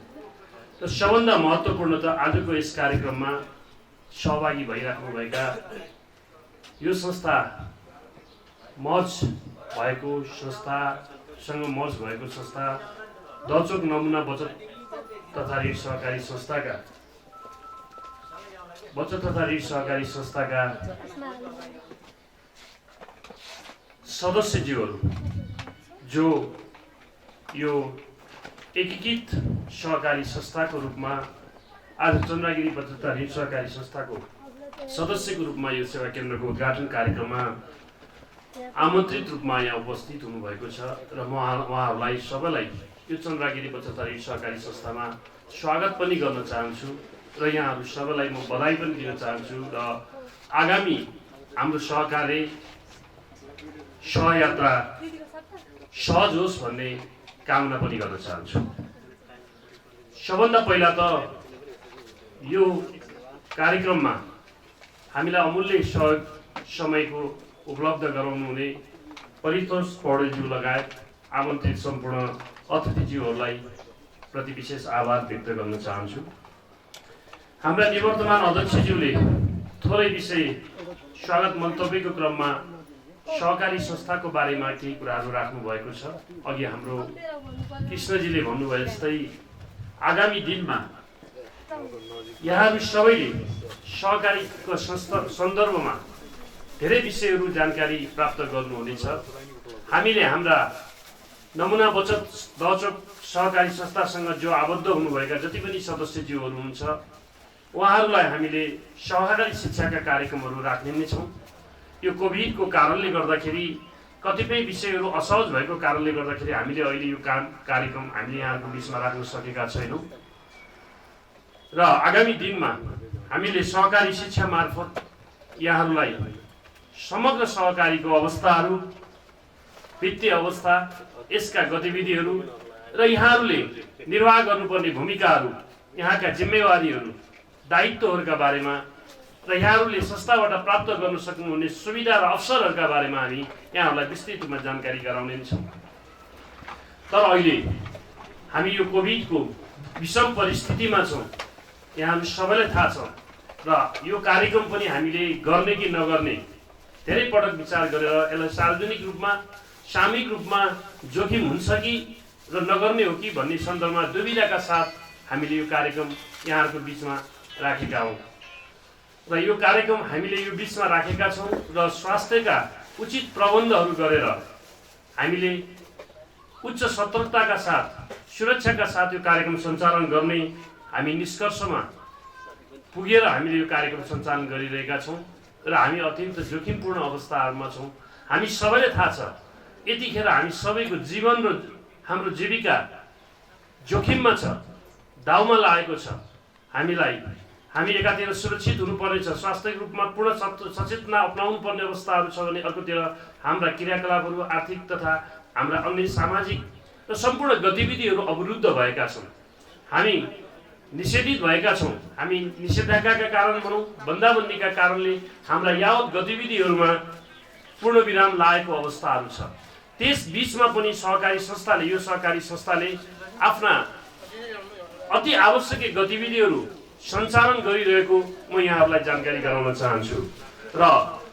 र सबभन्दा महत्त्वपूर्ण त आजको यस कार्यक्रममा सहभागी भइराख्नुभएका यो संस्था मर्ज भएको संस्थासँग मर्ज भएको संस्था दलचोक नमुना बचत तथा ऋण सहकारी संस्थाका सदस्यज्यूहरू जो यो एकीकृत सहकारी संस्थाको रूपमा आज चन्द्रगिरी बचत तथा ऋण सहकारी संस्थाको सदस्यको रूपमा यो सेवा केन्द्रको उद्घाटन कार्यक्रममा आमन्त्रित रूपमा यहाँ उपस्थित हुनुभएको छ र म उहाँहरूलाई सबैलाई यो चन्द्रगिरी बचत तथा ऋण सहकारी संस्थामा स्वागत पनि गर्न चाहन्छु र यहाँहरू सबैलाई म बधाई पनि दिन चाहन्छु र आगामी हाम्रो सहकार्य सहयात्रा सहज होस् भन्ने कामना पनि गर्न चाहन्छु। सबभन्दा पहिला त यो कार्यक्रममा हामीलाई अमूल्य सहयोग समयको उपलब्ध गराउनु हुने परितोष पौडेलज्यू लगायत आमन्त्रित सम्पूर्ण अतिथिज्यूहरूलाई प्रति विशेष आभार व्यक्त गर्न चाहन्छु। हाम्रा निवर्तमान अध्यक्षज्यूले थोरै विषय स्वागत मन्तव्यको क्रममा सहकारी संस्थाको बारेमा केही कुराहरू राख्नु भएको छ। अघि हाम्रो कृष्णजीले भन्नुभयो जस्तै आगामी दिनमा यहाँहरू सबैले सहकारीको सन्दर्भमा धेरै विषयहरू जानकारी प्राप्त गर्नुहुनेछ। हामीले हाम्रा नमुना बचत दलचोक सहकारी संस्थासँग जो आबद्ध हुनुभएका जति पनि सदस्यज्यूहरू हुनुहुन्छ उहाँहरूलाई हामीले सहकारी शिक्षाका कार्यक्रमहरू राख्ने नै छौँ। यो कोभिडको कारणले गर्दाखेरि कतिपय विषयहरू असहज भएको कारणले गर्दाखेरि हामीले अहिले यो कार्यक्रम हामीले यहाँको बिचमा राख्न सकेका छैनौँ र आगामी दिनमा हामीले सहकारी शिक्षा मार्फत यहाँहरूलाई समग्र सहकारीको अवस्थाहरू, वित्तीय अवस्था, यसका गतिविधिहरू र यहाँहरूले निर्वाह गर्नुपर्ने भूमिकाहरू, यहाँका जिम्मेवारीहरू, दायित्वहरूका बारेमा र यहाँहरूले संस्थाबाट प्राप्त गर्न सक्नुहुने सुविधा र अवसरहरूका बारेमा हामी यहाँहरूलाई विस्तृत रूपमा जानकारी गराउने छौँ। तर अहिले हामी यो कोभिडको विषम परिस्थितिमा छौँ, यहाँहरू सबैलाई थाहा छ र यो कार्यक्रम पनि हामीले गर्ने कि नगर्ने धेरै पटक विचार गरेर यसलाई सार्वजनिक रूपमा सामूहिक रूपमा जोखिम हुन्छ कि र नगर्ने हो कि भन्ने सन्दर्भमा दुविधाका साथ हामीले यो कार्यक्रम यहाँहरूको बिचमा राखेका हौँ र यो कार्यक्रम हामीले यो बिचमा राखेका छौँ र स्वास्थ्यका उचित प्रबन्धहरू गरेर हामीले उच्च सतर्कताका साथ सुरक्षाका साथ यो कार्यक्रम सञ्चालन गर्ने हामी निष्कर्षमा पुगेर हामीले यो कार्यक्रम सञ्चालन गरिरहेका छौँ र हामी अत्यन्त जोखिमपूर्ण अवस्थाहरूमा छौँ। हामी सबैलाई थाहा छ यतिखेर हामी सबैको जीवन र हाम्रो जीविका जोखिममा छ, दाउमा लागेको छ। हामी एकातिर सुरक्षित हुनुपर्नेछ, स्वास्थ्यको रूपमा पूर्ण सचेतना अपनाउनु पर्ने अवस्थाहरू छ भने अर्कोतिर हाम्रा क्रियाकलापहरू आर्थिक तथा हाम्रा अन्य सामाजिक र सम्पूर्ण गतिविधिहरू अवरुद्ध भएका छन्। हामी निषेधित भएका छौँ। हामी निषेधाज्ञाका कारण भनौँ, बन्दाबन्दीका कारणले हाम्रा यावत गतिविधिहरूमा पूर्ण विराम लागेको अवस्थाहरू छ। त्यस बीचमा पनि यो सहकारी संस्थाले आफ्ना अति आवश्यक गतिविधिहरू सञ्चालन गरिरहेको म यहाँहरूलाई जानकारी गराउन चाहन्छु। र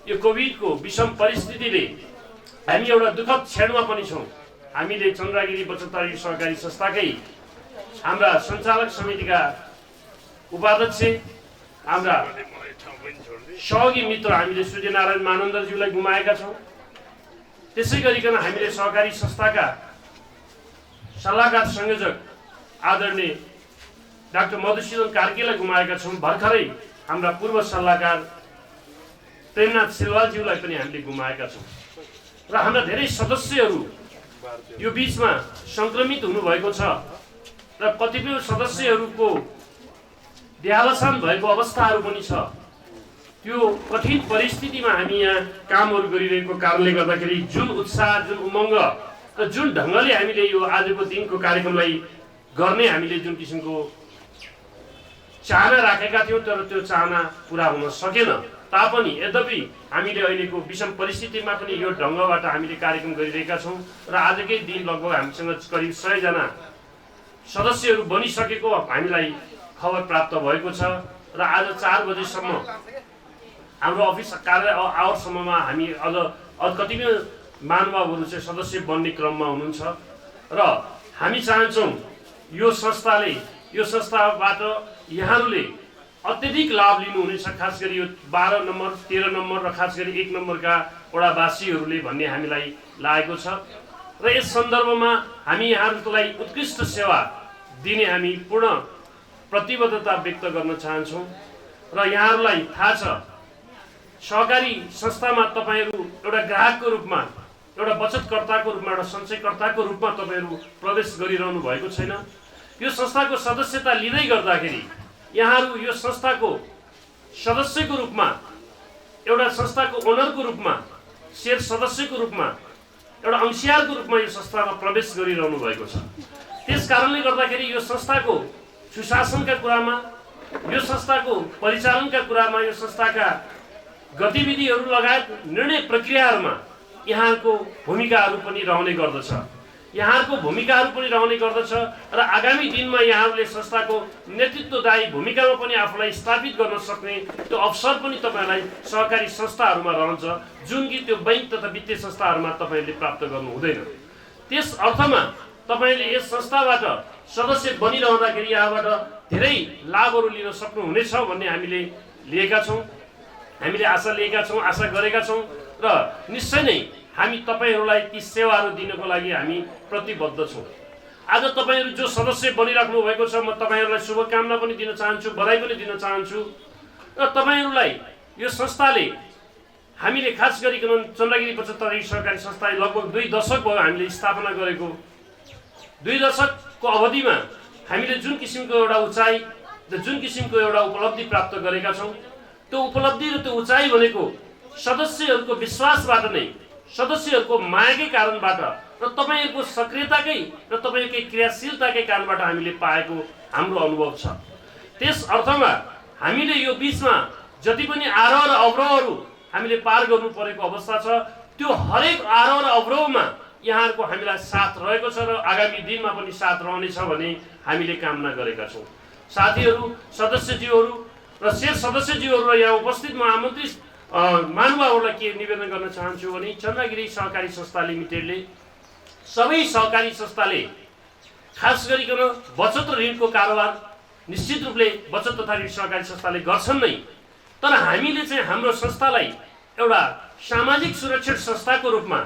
यो कोभिडको विषम परिस्थितिले हामी एउटा दुःखद क्षणमा पनि छौँ। हामीले चन्द्रगिरी बचत तथा ऋण सहकारी संस्थाकै हाम्रा सञ्चालक समितिका उपाध्यक्ष, हाम्रा सहयोगी मित्र हामीले सूर्यनारायण मानन्दज्यूलाई गुमाएका छौँ। त्यसै गरिकन हामीले सहकारी संस्थाका सल्लाहकार संयोजक आदरणीय डाक्टर मधुसूदन कार्कीलाई गुमाएका छौँ। भर्खरै हाम्रा पूर्व सल्लाहकार प्रेमनाथ सिलवालज्यूलाई पनि हामीले गुमाएका छौँ र हाम्रा धेरै सदस्यहरू यो बीचमा सङ्क्रमित हुनुभएको छ र कतिपय सदस्यहरूको देहावसान भएको अवस्थाहरू पनि छ। त्यो कठिन परिस्थितिमा हामी यहाँ कामहरू गरिरहेको कारणले गर्दाखेरि जुन उत्साह, जुन उमङ्ग र जुन ढङ्गले हामीले यो आजको दिनको कार्यक्रमलाई गर्ने हामीले जुन किसिमको चाहना राखेका थियौँ, तर त्यो चाहना पुरा हुन सकेन तापनि यद्यपि हामीले अहिलेको विषम परिस्थितिमा पनि यो ढङ्गबाट हामीले कार्यक्रम गरिरहेका छौँ र आजकै दिन लगभग हामीसँग करिब 100 जना सदस्यहरू बनिसकेको हामीलाई खबर प्राप्त भएको छ र आज 4 बजेसम्म हाम्रो अफिस कार्य आवरसम्ममा हामी अझ कतिपय महानुभावहरू चाहिँ सदस्य बन्ने क्रममा हुनुहुन्छ र हामी चाहन्छौँ यो संस्थाबाट यहाँहरूले अत्यधिक लाभ लिनुहुनेछ, खास गरी यो 12 नम्बर 13 नम्बर र खास गरी 1 नम्बरका वडावासीहरूले भन्ने हामीलाई लागेको छ र यस सन्दर्भमा हामी यहाँहरूलाई उत्कृष्ट सेवा दिने हामी पूर्ण प्रतिबद्धता व्यक्त गर्न चाहन्छौँ र यहाँहरूलाई थाहा छ सहकारी संस्थामा तपाईहरू एउटा ग्राहकको रूपमा, एउटा बचतकर्ताको रूपमा, एउटा सञ्चयकर्ताको रूपमा तपाईहरू प्रवेश गरिरहनु भएको छैन। यो संस्थाको सदस्यता लिँदै गर्दाखेरि यहाँहरू यो संस्थाको सदस्यको रूपमा, एउटा संस्थाको ओनरको रूपमा, शेयर सदस्यको रूपमा, एउटा अंशियारको रूपमा यो संस्थामा प्रवेश गरिरहनु भएको छ। त्यस कारणले गर्दाखेरि यो संस्थाको सुशासनका कुरामा, यो संस्थाको परिचालनका कुरामा, यो संस्थाका गतिविधिहरू लगायत निर्णय प्रक्रियाहरूमा यहाँको भूमिकाहरू पनि रहने गर्दछ र आगामी दिनमा यहाँहरूले संस्थाको नेतृत्वदायी भूमिकामा पनि आफूलाई स्थापित गर्न सक्ने त्यो अवसर पनि तपाईहरूलाई सहकारी संस्थाहरूमा रहन्छ, जुन कि त्यो बैंक तथा वित्तीय संस्थाहरूमा तपाईहरूले प्राप्त गर्नु हुँदैन। त्यस अर्थमा तपाईले यस संस्थाबाट सदस्य बनिरहँदाखेरि यहाँबाट धेरै लाभहरू लिन सक्नुहुनेछ भन्ने हामीले आशा गरेका छौँ र निश्चय नै हामी तपाईहरूलाई ती सेवाहरू दिनको लागि हामी प्रतिबद्ध छौँ। आज तपाईहरू जो सदस्य बनिराख्नु भएको छ, म तपाईहरूलाई शुभकामना पनि दिन चाहन्छु, बधाई पनि दिन चाहन्छु र तपाईहरूलाई यो संस्थाले, हामीले खास गरिकन चन्द्रगिरी बचत तथा सहकारी संस्थाले लगभग 2 दशक भयो हामीले स्थापना गरेको। 2 दशकको अवधिमा हामीले जुन किसिमको एउटा उचाइ र जुन किसिमको एउटा उपलब्धि प्राप्त गरेका छौँ, त्यो उपलब्धि र त्यो उचाइ भनेको सदस्यहरूको विश्वासबाट नै, सदस्यहरूको मायाकै कारणबाट र तपाईहरूको सक्रियताकै र तपाईकै क्रियाशीलताकै कारणबाट हामीले पाएको हाम्रो अनुभव छ। त्यस अर्थमा हामीले यो बीचमा जति पनि आरोह र अवरोहहरू हामीले पार गर्नु परेको अवस्था छ, त्यो हरेक आरोह र अवरोहमा यहाँहरूको हामीलाई साथ रहेको छ र आगामी दिनमा पनि साथ रहनेछ भन्ने हामीले कामना गरेका छौँ। साथीहरू, सदस्यज्यूहरू र शेयर सदस्यज्यूहरू यहाँ उपस्थित म आमन्त्रित महानुभावहरूलाई के निवेदन गर्न चाहन्छु भने चन्द्रगिरी सहकारी संस्था लिमिटेडले, सबै सहकारी संस्थाले खास गरिकन बचत र ऋणको कारोबार निश्चित रूपले बचत तथा ऋण सहकारी संस्थाले गर्छन् नै, तर हामीले चाहिँ हाम्रो संस्थालाई एउटा सामाजिक सुरक्षित संस्थाको रूपमा,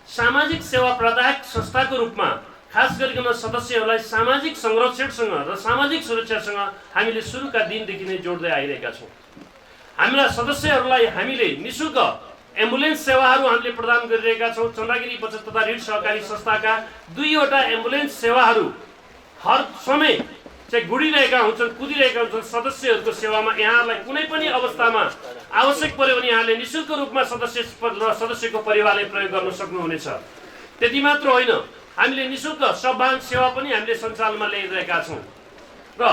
सामाजिक सेवा प्रदायक संस्थाको रूपमा, खास गरिकन सदस्यहरूलाई सामाजिक संरक्षणसँग र सामाजिक सुरक्षासँग हामीले सुरुका दिनदेखि नै जोड्दै आइरहेका छौँ। हाम्रा सदस्यहरूलाई हामीले निःशुल्क एम्बुलेन्स सेवाहरू हामीले प्रदान गरिरहेका छौँ। चन्द्रगिरी बचत तथा ऋण सहकारी संस्थाका 2वटा एम्बुलेन्स सेवाहरू हर समय चाहिँ गुडिरहेका हुन्छन्, कुदिरहेका हुन्छन् सदस्यहरूको सेवामा। यहाँहरूलाई कुनै पनि अवस्थामा आवश्यक पर्यो भने यहाँले निःशुल्क रूपमा सदस्यको परिवारले प्रयोग गर्न सक्नुहुनेछ। त्यति मात्र होइन, हामीले निःशुल्क सबवाहन सेवा पनि हामीले सञ्चालनमा ल्याइरहेका छौँ र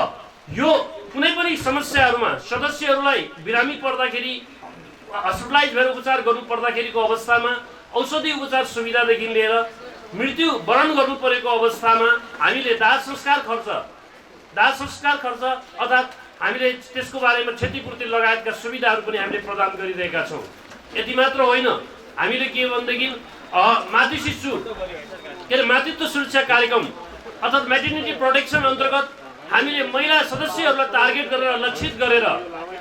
यो कुनै पनि समस्याहरूमा सदस्यहरूलाई बिरामी पर्दाखेरि, हस्पिटलाइज भएर उपचार गर्नु पर्दाखेरिको अवस्थामा, औषधि उपचार सुविधादेखि लिएर मृत्यु वरण गर्नु परेको अवस्थामा हामीले दाह संस्कार खर्च अर्थात् हामीले त्यसको बारेमा क्षतिपूर्ति लगायतका सुविधाहरू पनि हामीले प्रदान गरिरहेका छौँ। यति मात्र होइन, हामीले के भनेदेखि मातृत्व सुरक्षा कार्यक्रम अर्थात् म्याटर्निटी प्रोटेक्सन अन्तर्गत हामीले महिला सदस्यहरूलाई टार्गेट गरेर, लक्षित गरेर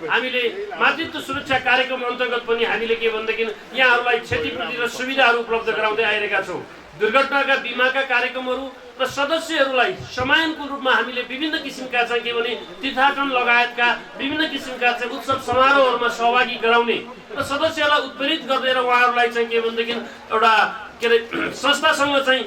हामीले मातृत्व सुरक्षा कार्यक्रम अन्तर्गत पनि हामीले के भनेदेखि यहाँहरूलाई क्षतिपूर्ति र सुविधाहरू उपलब्ध गराउँदै आइरहेका छौँ। दुर्घटनाका बिमाका कार्यक्रमहरू र सदस्यहरूलाई समयानुकूल रूपमा हामीले विभिन्न किसिमका चाहिँ के भने तीर्थाटन लगायतका विभिन्न किसिमका चाहिँ उत्सव समारोहहरूमा सहभागी गराउने र सदस्यहरूलाई उत्प्रेरित गर्दै उहाँहरूलाई चाहिँ के भनेदेखि एउटा संस्थासँग चाहिँ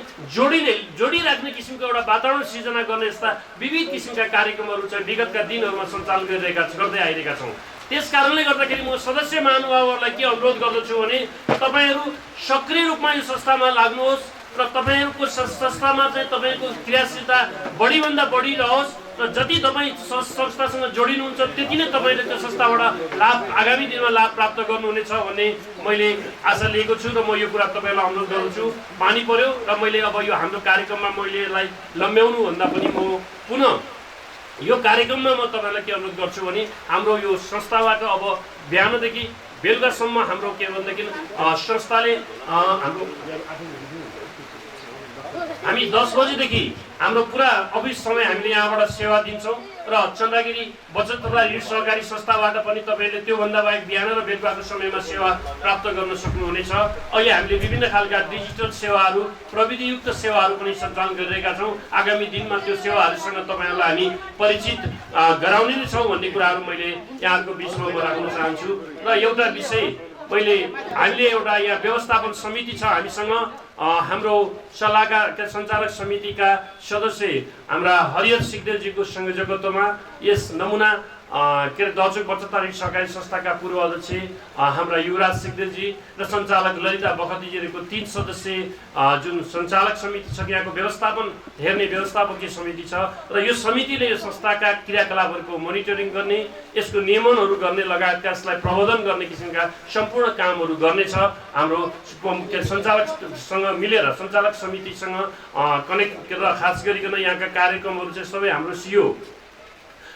जोडिराख्ने किसिमको एउटा वातावरण सिर्जना गर्ने यस्ता विविध किसिमका कार्यक्रमहरू चाहिँ विगतका दिनहरूमा सञ्चालन गर्दै आइरहेका छौँ। त्यस कारणले गर्दाखेरि म सदस्य महानुभावहरूलाई के अनुरोध गर्दछु भने तपाईँहरू सक्रिय रूपमा यो संस्थामा लाग्नुहोस् र तपाईँहरूको संस्थामा चाहिँ तपाईँको क्रियाशीलता बढीभन्दा बढी रहोस् र र जति तपाईँ संस्थासँग जोडिनुहुन्छ त्यति नै तपाईँले त्यो संस्थाबाट लाभ आगामी दिनमा लाभ प्राप्त गर्नुहुनेछ भन्ने मैले आशा लिएको छु र म यो कुरा तपाईँलाई अनुरोध गर्छु। पानी पर्यो र मैले अब यो हाम्रो कार्यक्रममा मैले यसलाई लम्ब्याउनु भन्दा पनि म पुनः यो कार्यक्रममा म तपाईँलाई के अनुरोध गर्छु भने हाम्रो यो संस्थाबाट अब बिहानदेखि बेलुकासम्म हाम्रो के भनेदेखि संस्थाले हामी 10 बजेदेखि हाम्रो पुरा अफिस समय हामीले यहाँबाट सेवा दिन्छौँ र चन्द्रगिरी बचत तथा ऋण सहकारी संस्थाबाट पनि तपाईँले त्योभन्दा बाहेक बिहान र बेलुकाको समयमा सेवा प्राप्त गर्न सक्नुहुनेछ। अहिले हामीले विभिन्न खालका डिजिटल सेवाहरू प्रविधियुक्त सेवाहरू पनि सञ्चालन गरिरहेका छौँ। आगामी दिनमा त्यो सेवाहरूसँग तपाईँहरूलाई हामी परिचित गराउने नै छौँ भन्ने कुराहरू मैले यहाँहरूको बिचमा म राख्न चाहन्छु। र एउटा विषय पहिले हामीले एउटा यहाँ व्यवस्थापन समिति छ हामीसँग, हाम्रो सल्लाहकार सञ्चालक समितिका सदस्य हाम्रा हरिहर सिग्देलजीको संयोजकत्वमा यस नमुना के अरे दर्चक बचत ऋण सहकारी संस्थाका पूर्व अध्यक्ष हाम्रा युवराज सिग्देलजी र सञ्चालक ललिता बखतीजीको 3 सदस्य जुन सञ्चालक समिति छ, यहाँको व्यवस्थापन हेर्ने व्यवस्थापकीय समिति छ र यो समितिले यो संस्थाका क्रियाकलापहरूको मोनिटरिङ गर्ने, यसको नियमनहरू गर्ने लगायतका यसलाई प्रबन्धन गर्ने किसिमका सम्पूर्ण कामहरू गर्नेछ। हाम्रो सञ्चालकसँग मिलेर सञ्चालक समितिसँग कनेक्ट गरेर खास गरिकन यहाँका कार्यक्रमहरू चाहिँ सबै हाम्रो सिओ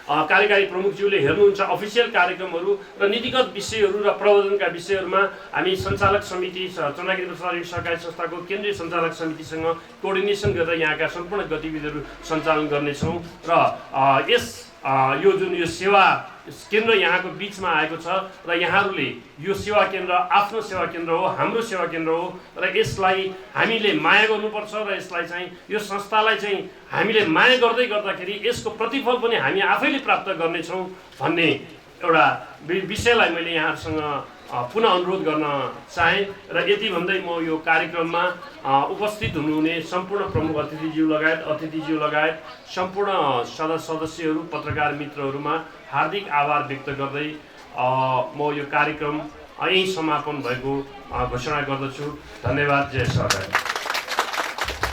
कार्यकारी प्रमुखज्यूले हेर्नुहुन्छ। अफिसियल कार्यक्रमहरू र नीतिगत विषयहरू र प्रबन्धनका विषयहरूमा हामी सञ्चालक समिति चन्द्रगिरी बचत ऋण सहकारी संस्थाको केन्द्रीय सञ्चालक समितिसँग कोअर्डिनेसन गरेर यहाँका सम्पूर्ण गतिविधिहरू सञ्चालन गर्नेछौँ। र यो जुन यो सेवा केन्द्र यहाँको बिचमा आएको छ र यहाँहरूले यो सेवा केन्द्र आफ्नो सेवा केन्द्र हो, हाम्रो सेवा केन्द्र हो र यसलाई हामीले माया गर्नुपर्छ र यसलाई चाहिँ यो संस्थालाई चाहिँ हामीले माया गर्दै गर्दाखेरि यसको प्रतिफल पनि हामी आफैले प्राप्त गर्नेछौँ भन्ने एउटा विषयलाई मैले यहाँहरूसँग पुनः अनुरोध गर्न चाहेँ। र यति भन्दै म यो कार्यक्रममा उपस्थित हुनुहुने सम्पूर्ण प्रमुख अतिथिज्यू लगायत सम्पूर्ण सदस्यहरू पत्रकार मित्रहरूमा हार्दिक आभार व्यक्त गर्दै म यो कार्यक्रम यहीँ समापन भएको घोषणा गर्दछु। धन्यवाद। जय सहकारी।